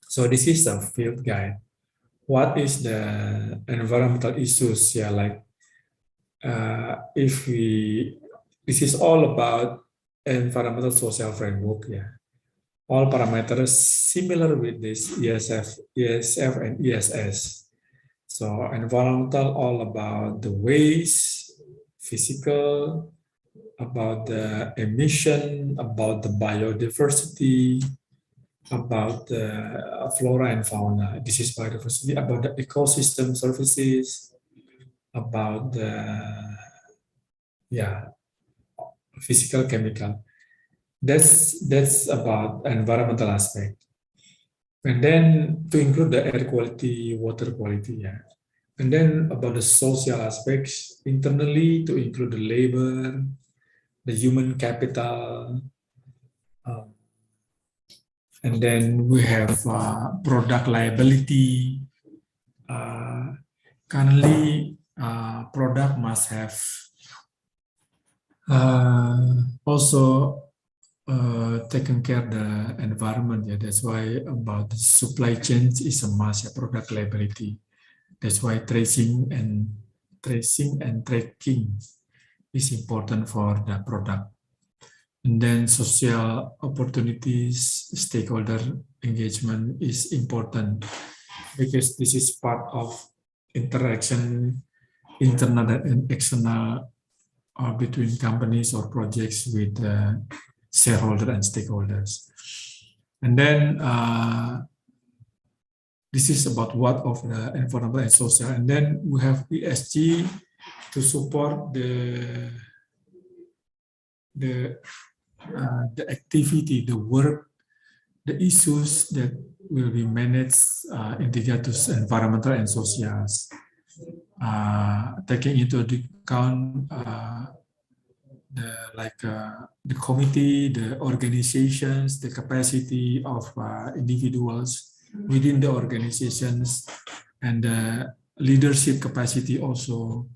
So this is a field guide. What is the environmental issues? Like this is all about environmental social framework. All parameters similar with this ESF and ESS. So environmental, all about the waste, physical, about the emission, about the biodiversity, about the flora and fauna. This is biodiversity, about the ecosystem services, about the physical chemical. That's about environmental aspect. And then to include the air quality, water quality, yeah. And then about the social aspects, internally to include the labor, the human capital, um, and then we have product liability. Currently, product must have also taken care of the environment. Yeah, that's why about the supply chain is a must. Yeah, product liability. That's why tracing and tracking is important for the product. And then social opportunities, stakeholder engagement is important because this is part of interaction, internal and external, between companies or projects with shareholder and stakeholders. And then this is about what of the environmental and social. And then we have ESG to support the activity, the work, the issues that will be managed integrated to environmental and social, taking into account the committee, the organizations, the capacity of individuals within the organizations, and the leadership capacity also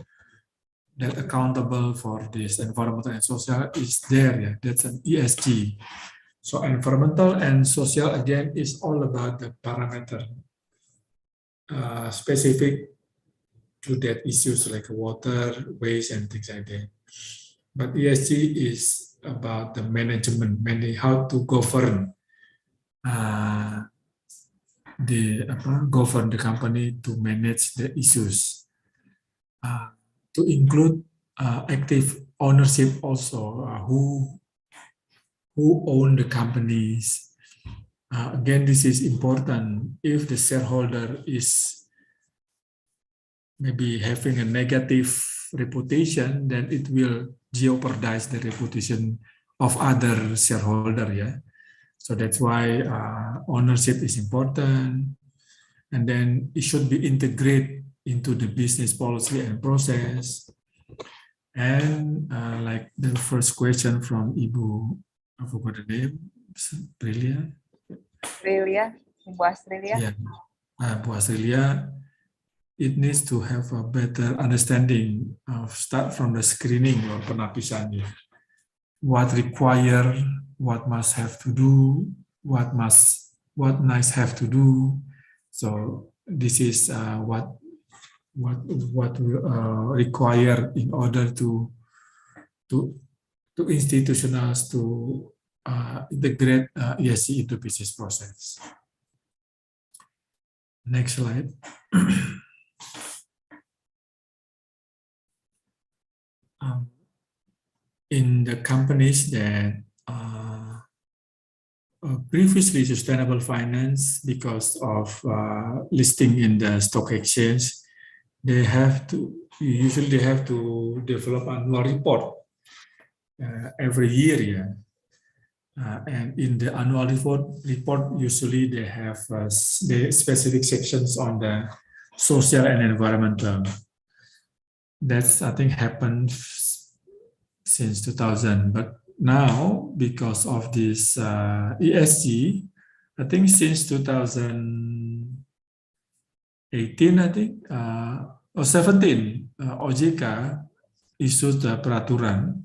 that accountable for this environmental and social is there. Yeah, that's an ESG. So environmental and social again is all about the parameter specific to that issues like water, waste, and things like that. But ESG is about the management, mainly how to govern govern the company to manage the issues, to include active ownership also, who own the companies. Again, this is important. If the shareholder is maybe having a negative reputation, then it will jeopardize the reputation of other shareholder. Yeah, so that's why ownership is important, and then it should be integrated into the business policy and process. And like the first question from Ibu, I forgot the name, Australia. Ibu Australia. Yeah, Bu Australia, it needs to have a better understanding of start from the screening or penapisan. What require, what must have to do, what nice have to do. So this is what require in order to institutionals to integrate ESG into business process. Next slide. In the companies that previously sustainable finance, because of listing in the stock exchange, they usually have to develop annual report every year. Yeah. And in the annual report, usually they have the specific sections on the social and environmental. That's, I think, happened since 2000. But now, because of this ESG, I think since 2018, I think, or 17, OJK issued the peraturan,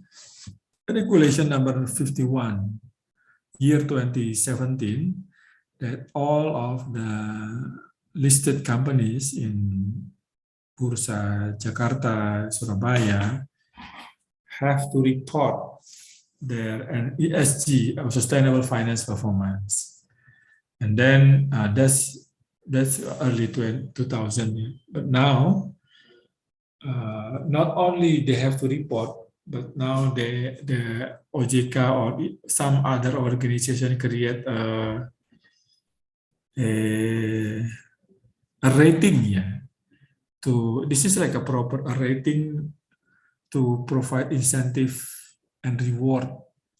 regulation number 51, year 2017, that all of the listed companies in Bursa Jakarta, Surabaya, have to report their ESG, sustainable finance performance. And then that's early 2000. But now, not only they have to report, but now the OJK or some other organization create a rating, yeah, this is like a proper rating to provide incentive and reward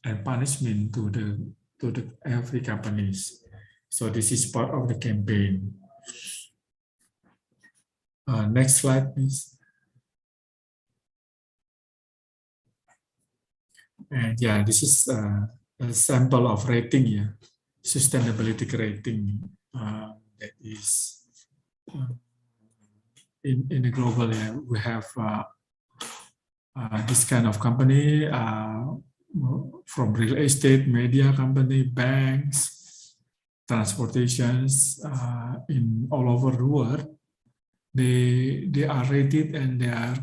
and punishment to the every companies. So this is part of the campaign. Next slide, please. And yeah, this is a sample of rating, yeah, sustainability rating that is in the global. Yeah, we have this kind of company from real estate, media company, banks, transportations in all over the world. They are rated and they are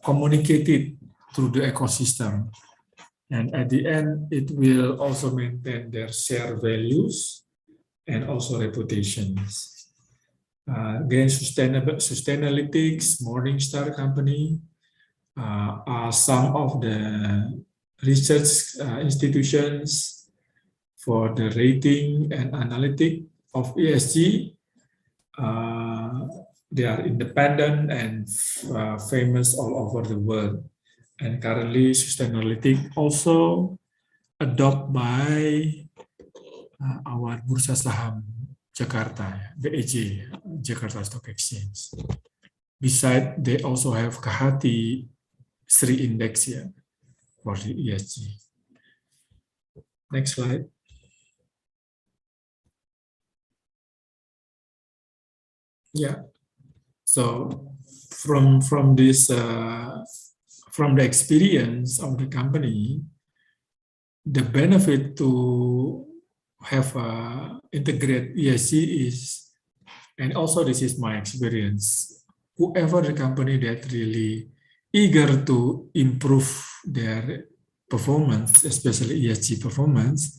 communicated through the ecosystem, and at the end it will also maintain their share values and also reputations. Again, Sustainalytics, Morningstar company are some of the research institutions for the rating and analytic of ESG. They are independent and famous all over the world. And currently, Sustainalytics also adopted by our Bursa Saham Jakarta, BEJ, Jakarta Stock Exchange. Besides, they also have Kahati Sri Index here for the ESG. Next slide. Yeah. So from this from the experience of the company, the benefit to have integrate ESG is, and also this is my experience, whoever the company that really eager to improve their performance, especially ESG performance,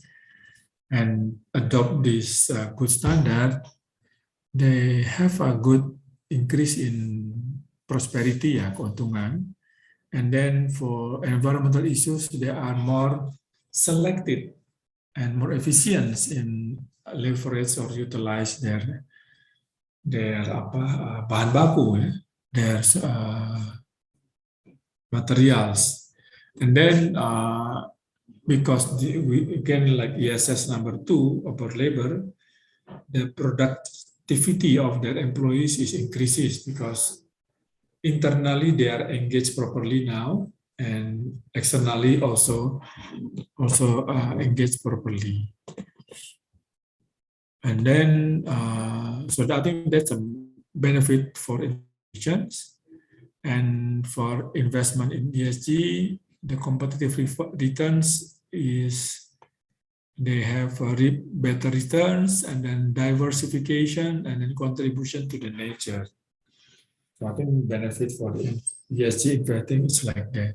and adopt this good standard, they have a good increase in prosperity, ya, keuntungan. And then for environmental issues, they are more selected and more efficient in leverage or utilize their bahan baku, ya, their materials. And then because we again, like ESS number 2 about labor, the productivity of their employees is increases because internally they are engaged properly now, and externally also engaged properly. And then so I think that's a benefit for institutions. And for investment in ESG, the competitive returns is they have better returns, and then diversification, and then contribution to the nature. So I think benefit for the ESG investing is like that.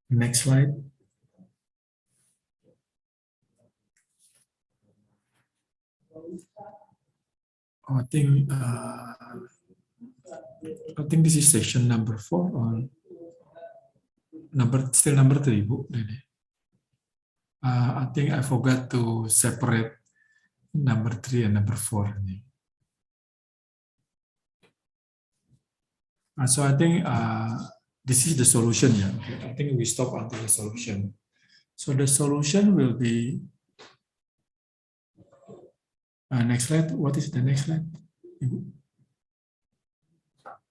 Next slide. I think this is section number 4 or still number 3, Bu. I think I forgot to separate number 3 and number 4. So I think this is the solution. Yeah. Okay. I think we stop until the solution. So the solution will be next slide. What is the next slide?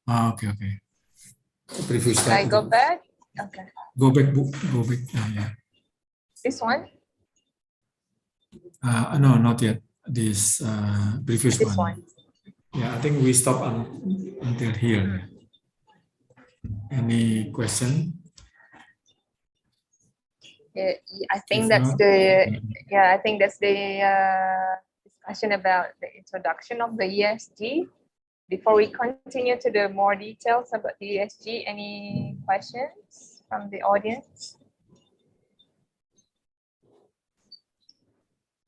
Okay. Previous slide. I go back. Okay. Go back, Bu. Go back. Yeah. This one? No, not yet. This previous This one. Yeah, I think we stop until here. Any question? Yeah, I think If that's not, I think that's the discussion about the introduction of the ESG. Before we continue to the more details about the ESG, any questions from the audience?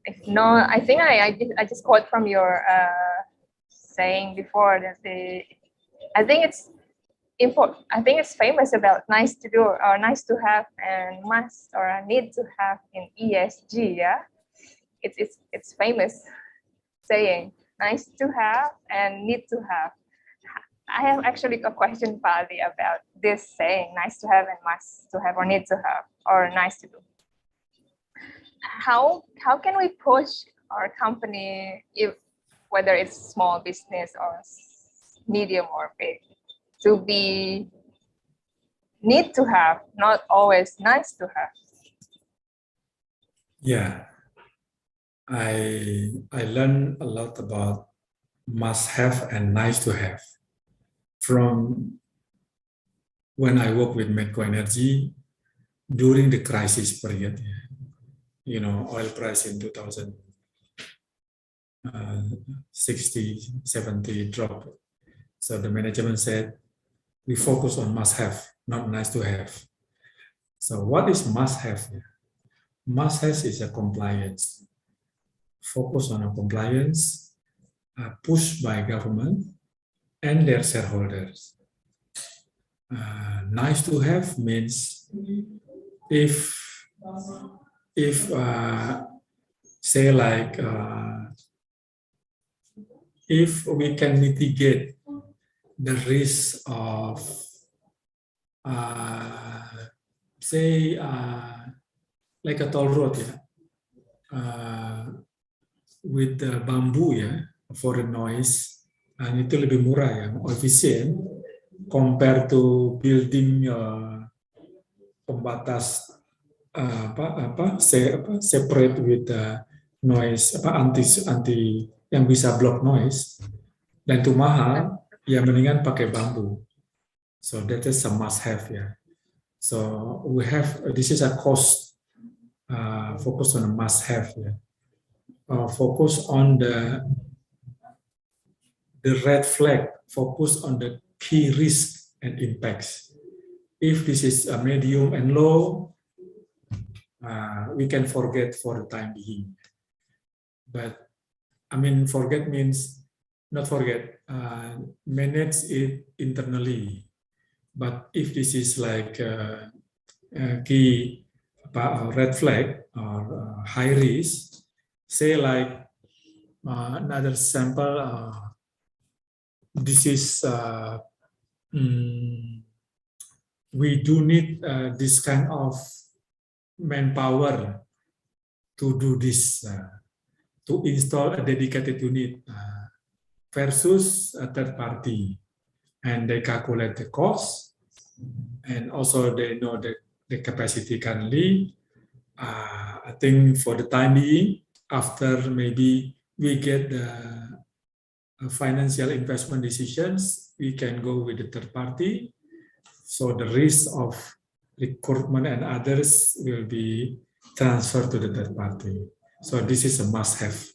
If not, I think I just quote from your saying before that I think it's important. I think it's famous about nice to do or nice to have and must or need to have in ESG. Yeah, it's famous saying. nice to have and need to have. I have actually a question, Pali, about this saying, nice to have and must to have or need to have or nice to do. How can we push our company, if whether it's small business or medium or big, to be need to have, not always nice to have? Yeah, I learned a lot about must have and nice to have from when I work with Medco Energy during the crisis period. You know, oil price in 2060, 70 drop. So the management said, we focus on must have, not nice to have. So what is must have? Must have is a compliance. Focus on a compliance pushed by government and their shareholders. Nice to have means if say like if we can mitigate the risk of say like a toll road with the bambu for the noise, and itu lebih murah efisien compared to building pembatas separate with the noise anti yang bisa block noise, dan itu mahal, ya mendingan pakai bambu. So that is a must have So we have this is a cost focus on a must have focus on the red flag, focus on the key risks and impacts. If this is a medium and low, we can forget for the time being. But I mean, forget means not forget, manage it internally. But if this is like a key red flag or high risk, say like another sample, this is we do need this kind of manpower to do this, to install a dedicated unit versus a third party, and they calculate the cost, and also they know the capacity currently. I think for the time being, after maybe we get the financial investment decisions, we can go with the third party. So the risk of recruitment and others will be transferred to the third party. So this is a must-have.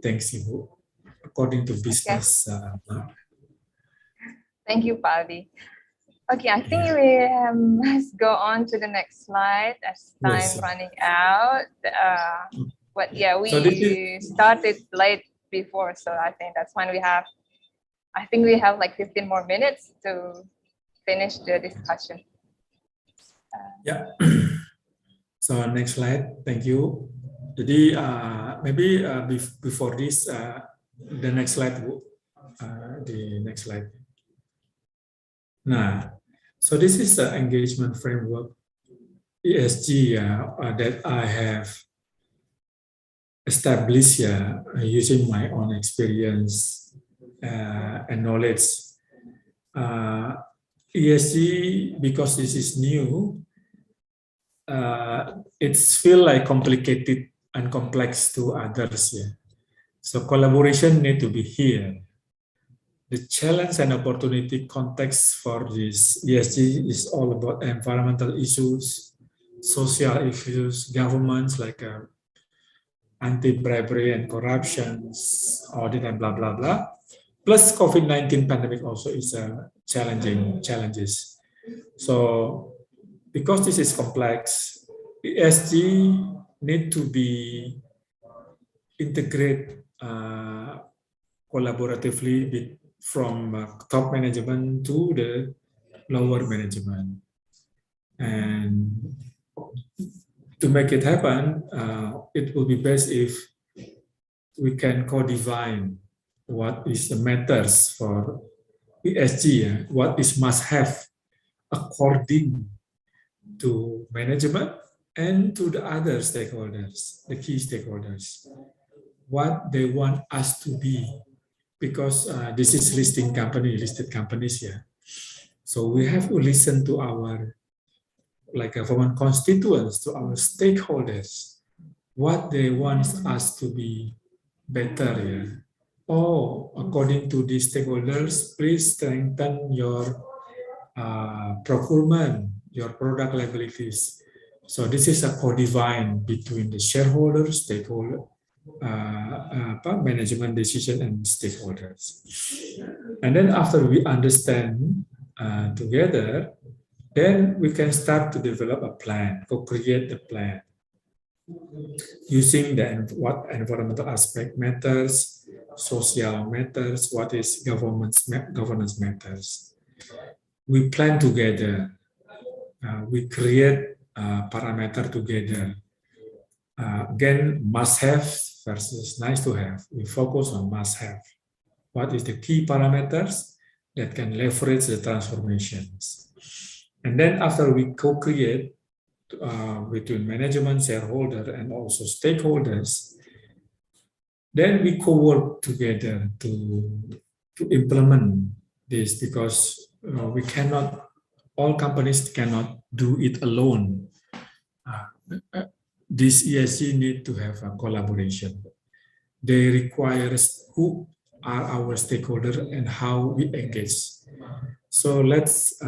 Thanks, Ibu. According to business. Thank you, Pali. Okay, I think we must go on to the next slide as time running out. But yeah, we started late before, so I think that's when we have. I think we have like 15 more minutes to finish the discussion. Yeah. So next slide. Thank you. Jadi maybe before this, the next slide, the next slide. Nah, so this is the engagement framework ESG that I have established using my own experience and knowledge. ESG, because this is new, it's feel like complicated and complex to others. So collaboration need to be here. The challenge and opportunity context for this ESG is all about environmental issues, social issues, governments like anti-bribery and corruption, audit and blah, blah, blah. Plus COVID-19 pandemic also is challenges. So because this is complex, ESG need to be integrated collaboratively from top management to the lower management. And to make it happen, it will be best if we can co-define what is the matters for ESG, what is must have according to management and to the other stakeholders, the key stakeholders, what they want us to be, because this is listed companies here. So we have to listen to our government constituents, to our stakeholders, what they want us to be better here. Oh, according to these stakeholders, please strengthen your procurement, your product liabilities. So this is a co-design between the shareholders, stakeholder, management decision and stakeholders. And then after we understand together, then we can start to develop a plan, co-create the plan using what environmental aspect matters, social matters, what is governance matters. We plan together. We create parameter together. Again, must have versus nice to have. We focus on must have. What is the key parameters that can leverage the transformations? And then after we co-create between management, shareholder, and also stakeholders, then we co-work together to implement this, because all companies cannot do it alone. This ESG need to have a collaboration. They require who are our stakeholders and how we engage. So let's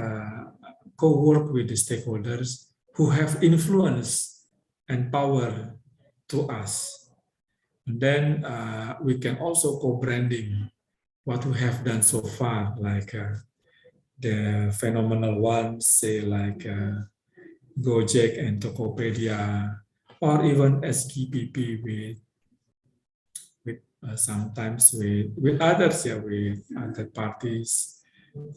co-work with the stakeholders who have influence and power to us. And then we can also co-branding what we have done so far, like the phenomenal ones, say like Gojek and Tokopedia, or even SGPP with sometimes with others, with other parties.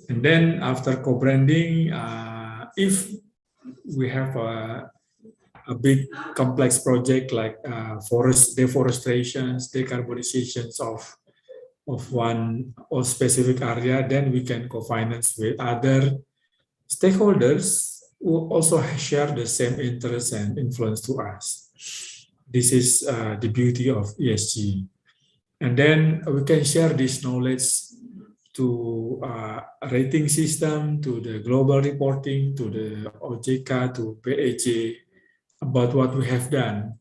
And then after co-branding, if we have a big complex project like forest deforestations, decarbonizations of one or specific area, then we can co-finance with other stakeholders who also share the same interests and influence to us. This is the beauty of ESG. And then we can share this knowledge to a rating system, to the global reporting, to the OJK, to PEJ, about what we have done.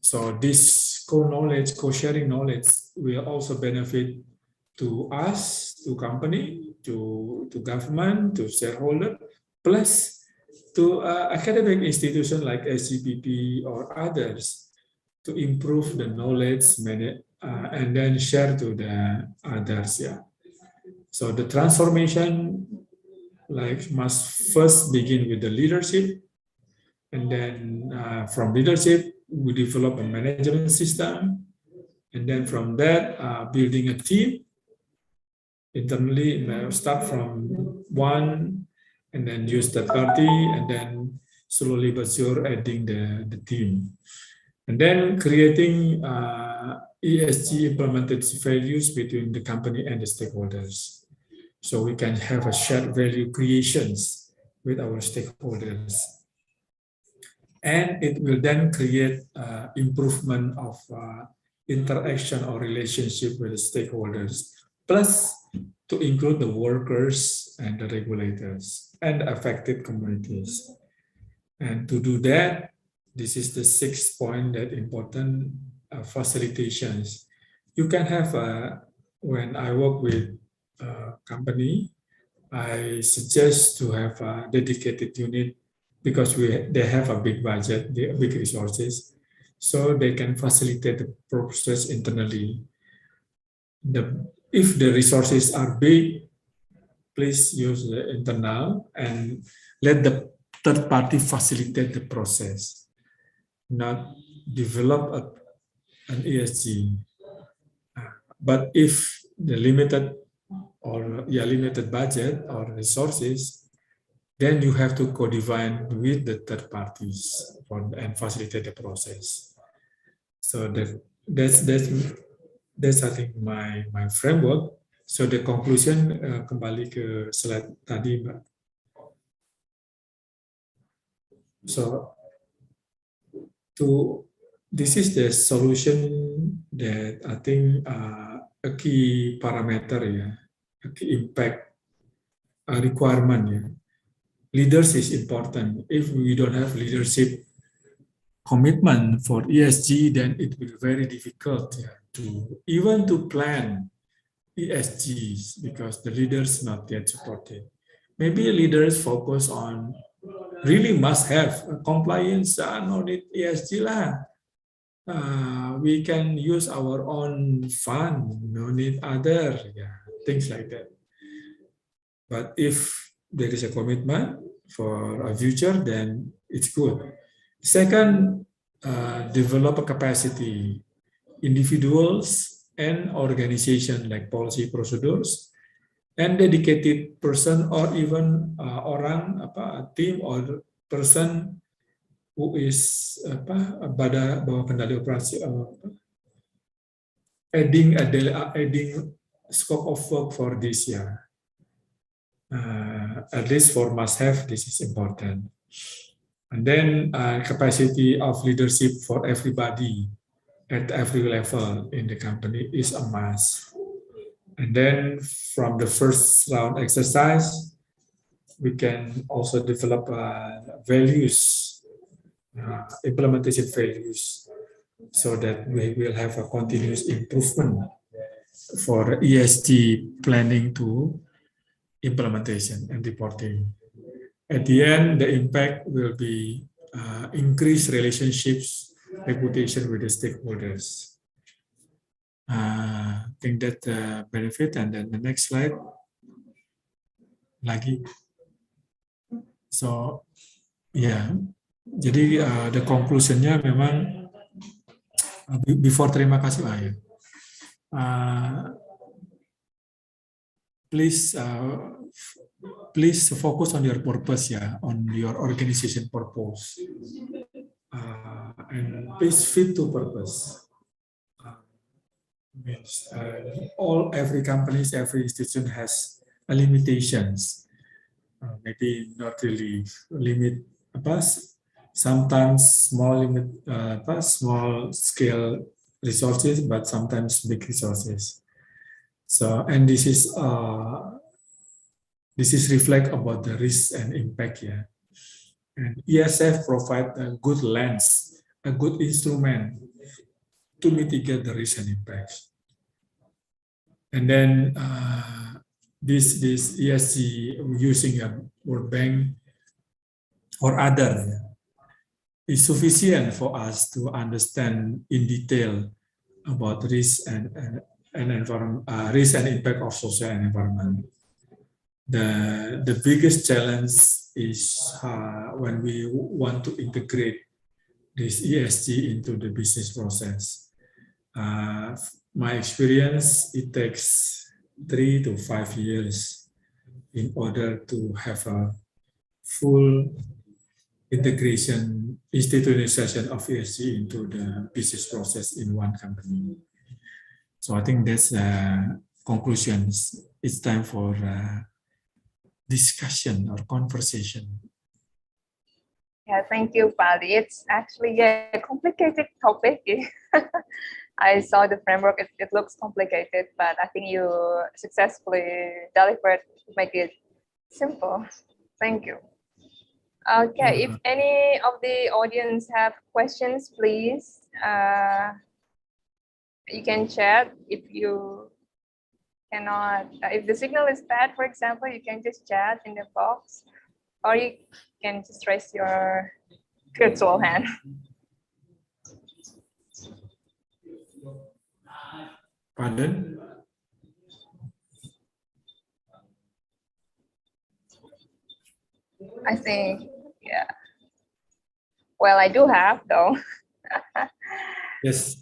So this co-knowledge, co-sharing knowledge will also benefit to us, to company, to government, to shareholder, plus to academic institutions like SGPP or others to improve the knowledge and then share to the others. So the transformation must first begin with the leadership, and then from leadership we develop a management system, and then from that building a team internally. Start from one, and then use third party, and then slowly but sure adding the team, and then creating ESG implemented values between the company and the stakeholders. So we can have a shared value creations with our stakeholders. And it will then create improvement of interaction or relationship with the stakeholders, plus to include the workers and the regulators and affected communities. And to do that, this is the sixth point, that important facilitations. You can have, when I work with a company, I suggest to have a dedicated unit, because they have a big budget, big resources, so they can facilitate the process internally. If the resources are big, please use the internal and let the third party facilitate the process, not develop an ESG. But if the limited budget or resources, then you have to co-define with the third parties and facilitate the process. So that's that's I think my framework. So the conclusion kembali ke slide tadi, Mbak. So to this is the solution that I think a key parameter ya, a key impact requirement ya. Leaders is important. If we don't have leadership commitment for ESG, then it will be very difficult yeah, to even to plan ESGs because the leaders not yet supported. Maybe leaders focus on really must have compliance, no need ESG lah. We can use our own fund, no need other, yeah, things like that. But if there is a commitment for a future, then it's good. Second, develop a capacity, individuals and organization like policy procedures and dedicated person or even orang apa team or person who is apa pada bawah kendali operasi adding scope of work for this year. At least for must have, this is important. And then capacity of leadership for everybody at every level in the company is a must. And then from the first round exercise, we can also develop values, implementation values, so that we will have a continuous improvement for ESG planning to implementation and reporting. At the end, the impact will be increased relationships, reputation with the stakeholders. I think that the benefit, and then the next slide lagi. So, yeah. Jadi the conclusionnya memang before terima kasih Pak ya. Please focus on your purpose ya, on your organization purpose, and please fit to purpose. Means every companies, every institution has limitations. Maybe not really limit sometimes small scale resources, but sometimes big resources. So, and this is reflect about the risk and impact here. And ESF provide a good lens, a good instrument to mitigate the risk and impacts. And then this ESG using a World Bank or other is sufficient for us to understand in detail about risk and environment, risk and impact of social and environment. The biggest challenge is when we want to integrate this ESG into the business process. My experience, it takes 3 to 5 years in order to have a full integration, institutionalization of ESG into the business process in one company. So I think that's conclusions. It's time for discussion or conversation. Yeah, thank you, Pali. It's actually a complicated topic. I saw the framework, it looks complicated, but I think you successfully delivered to make it simple. Thank you. Okay, if any of the audience have questions, please, you can chat. If you cannot, if the signal is bad, for example, you can just chat in the box, or you can just raise your virtual hand. Pardon? I think, yeah. Well, I do have though. Yes.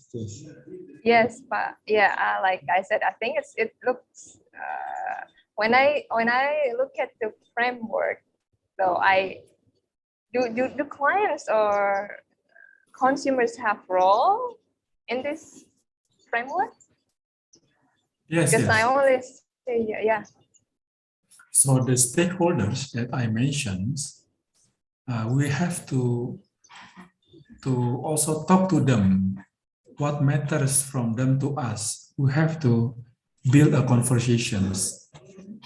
Yes, but yeah, like I said, I think it looks when I look at the framework, though, do clients or consumers have role in this framework? Yes, Because I yes. always say, yeah. So the stakeholders that I mentioned, we have to also talk to them. What matters from them to us? We have to build a conversations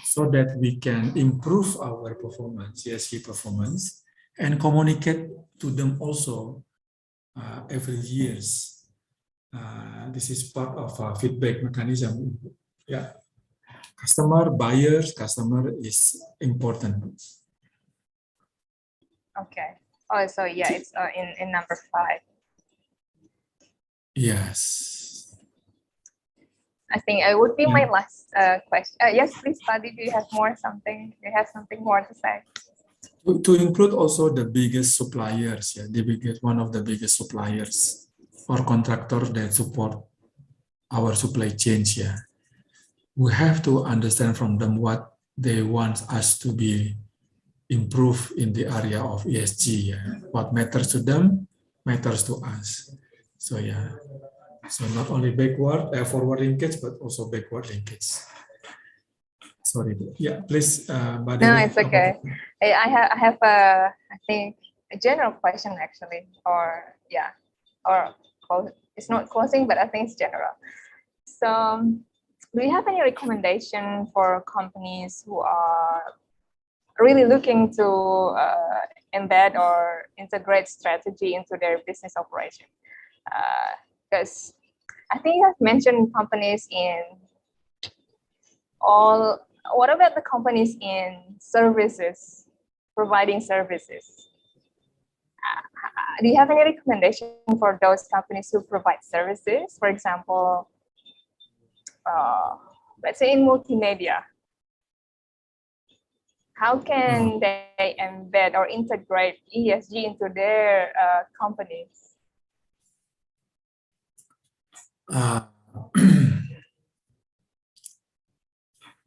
so that we can improve our performance, ESG performance, and communicate to them also every years. This is part of a feedback mechanism. Yeah, customer is important. Okay. Oh, so yeah, it's in number 5. Yes. I think it would be my Yeah. last question. Yes, please, Tadi, do you have something? Do you have something more to say? To include also the biggest suppliers, yeah, one of the biggest suppliers or contractors that support our supply chains, yeah. We have to understand from them what they want us to be improved in the area of ESG, yeah. What matters to them matters to us. So yeah, so not only forward linkage, but also backward linkage. Sorry, yeah, please, Mbak No, Dewi. it's okay. I have I think a general question actually, or yeah, or it's not closing, but I think it's general. So, do you have any recommendation for companies who are really looking to embed or integrate strategy into their business operation? Because I think you have mentioned companies in all. What about the companies in services, providing services? Do you have any recommendation for those companies who provide services? For example, let's say in multimedia, how can they embed or integrate ESG into their companies?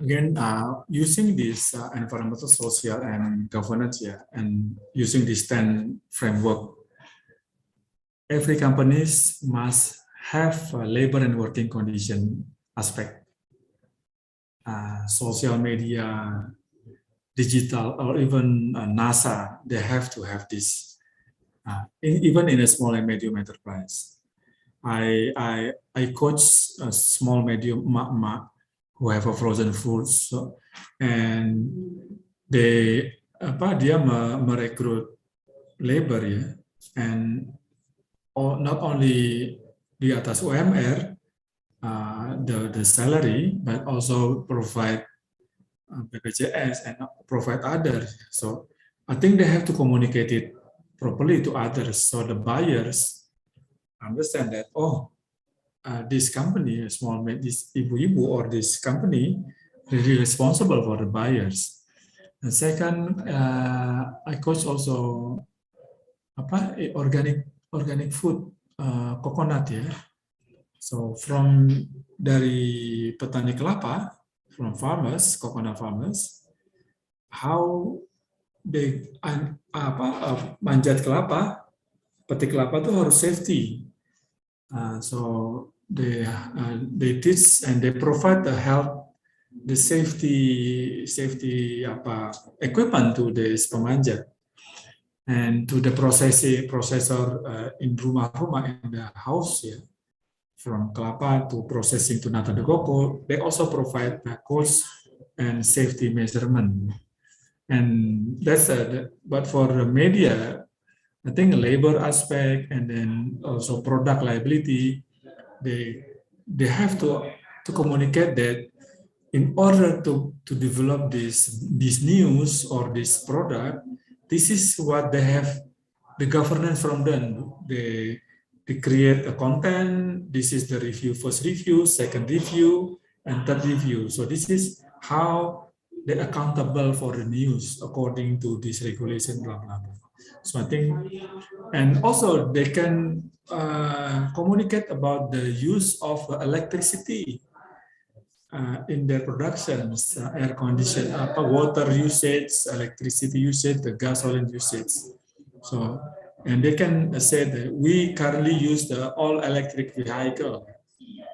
Again, using this environmental, social, and governance, yeah, and using this 10 framework, every companies must have a labor and working condition aspect, social media, digital, or even NASA. They have to have this, even in a small and medium enterprise. I coach a small medium mak who have a frozen foods, so, and dia merekrut labor ya, and not only di atas UMR the salary, but also provide BPJS and provide others. So I think they have to communicate it properly to others, so the buyers understand that, this company, this ibu-ibu or this company really responsible for the buyers. And second, I coach also organic food, coconut ya. So dari petani kelapa, from farmers, coconut farmers, how they manjat kelapa, petik kelapa itu harus safety. So they teach and they provide the safety equipment to this pemanjat and to the processor in rumah-rumah in the house, yeah, from kelapa to processing to nata de coco. They also provide the course and safety measurement, and but for the media, I think labor aspect and then also product liability, they have to communicate that in order to develop this news or this product, this is what they have the governance from them. They create a content. This is the review, first review, second review, and third review. So this is how they're accountable for the news according to this regulation, blah blah blah. So I think, and also they can communicate about the use of electricity in their productions, air condition, water usage, electricity usage, the gasoline usage. So, and they can say that we currently use the all electric vehicle.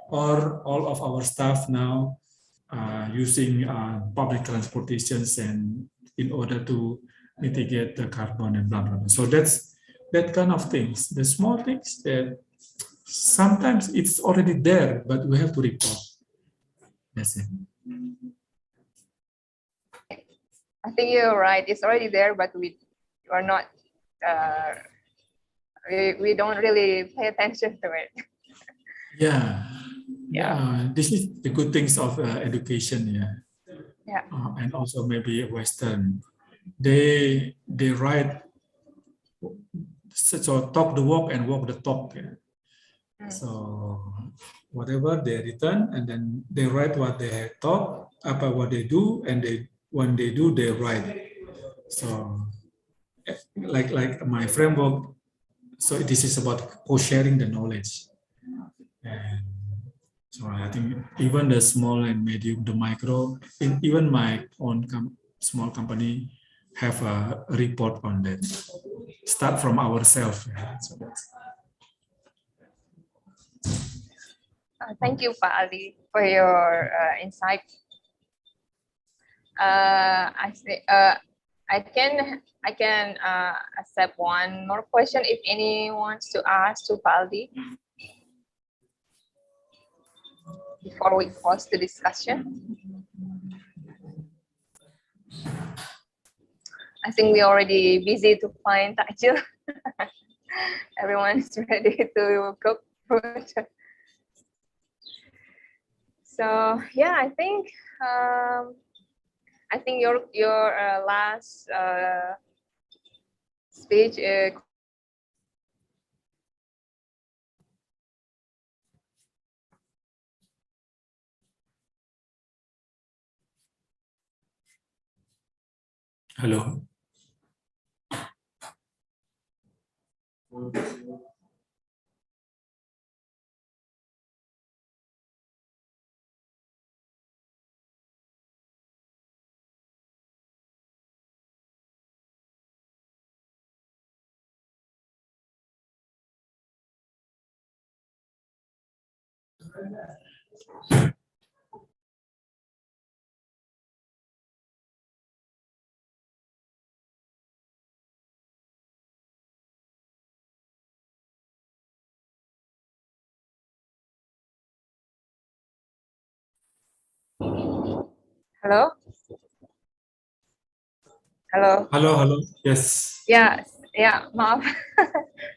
or all of our staff now using public transportations and in order to mitigate the carbon and blah, blah, blah. So that's that kind of things, the small things that sometimes it's already there, but we have to report. That's it. I think you're right. It's already there, but we are not. We don't really pay attention to it. Yeah. Yeah. This is the good things of education. Yeah. And also maybe Western. They write, so talk the walk and walk the talk. So whatever they written, and then they write what they have taught about what they do, and when they do, they write. So like my framework, so this is about co-sharing the knowledge. And so I think even the small and medium, the micro, even my own small company have a report on that. Start from ourselves. So that's. Thank you, Pak Ali, for your insight. I can accept one more question if anyone wants to ask to Pak Ali before we pause the discussion. I think we're already busy to find takjil. Everyone's ready to cook food. So yeah, I think your last speech. Hello. Hello. Hello. Hello. Yes. Yeah. Maaf.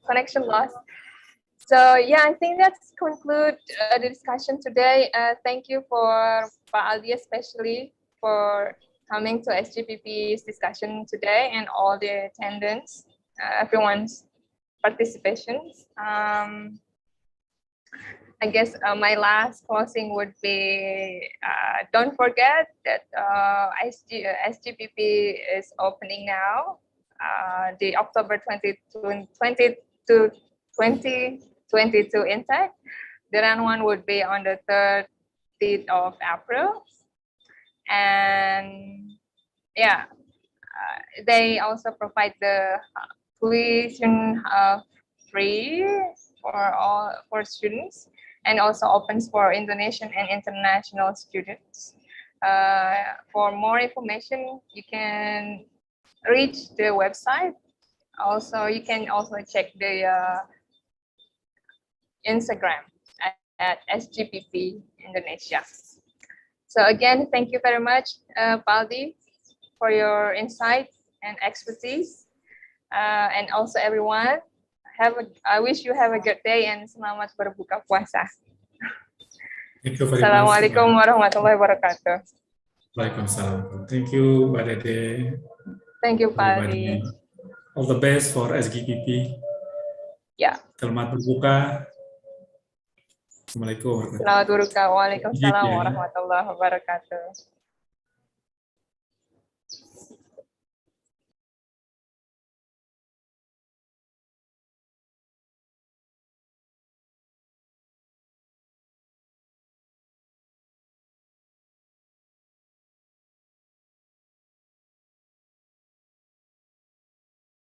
Connection lost. So yeah, I think that's conclude the discussion today. Thank you for Pak Aldi especially for coming to SGPP's discussion today and all the attendants, everyone's participation. I guess my last closing would be, don't forget that SGPP is opening now, the October 2022 intake. The run one would be on the 30th of April. And yeah, they also provide the tuition free for students, and also opens for Indonesian and international students. For more information, you can reach the website. Also, you can also check the Instagram at SGPP Indonesia. So again, thank you very much, Paldi, for your insight and expertise. And also everyone, I wish you have a good day and selamat berbuka puasa. Thank you very Assalamualaikum much. warahmatullahi wabarakatuh. Waalaikumsalam. Thank you, Mbak Dede. Thank you, Paldi. All the best for SGPP. Ya. Selamat berbuka. Assalamualaikum. Selamat berbuka. Waalaikumsalam warahmatullahi wabarakatuh.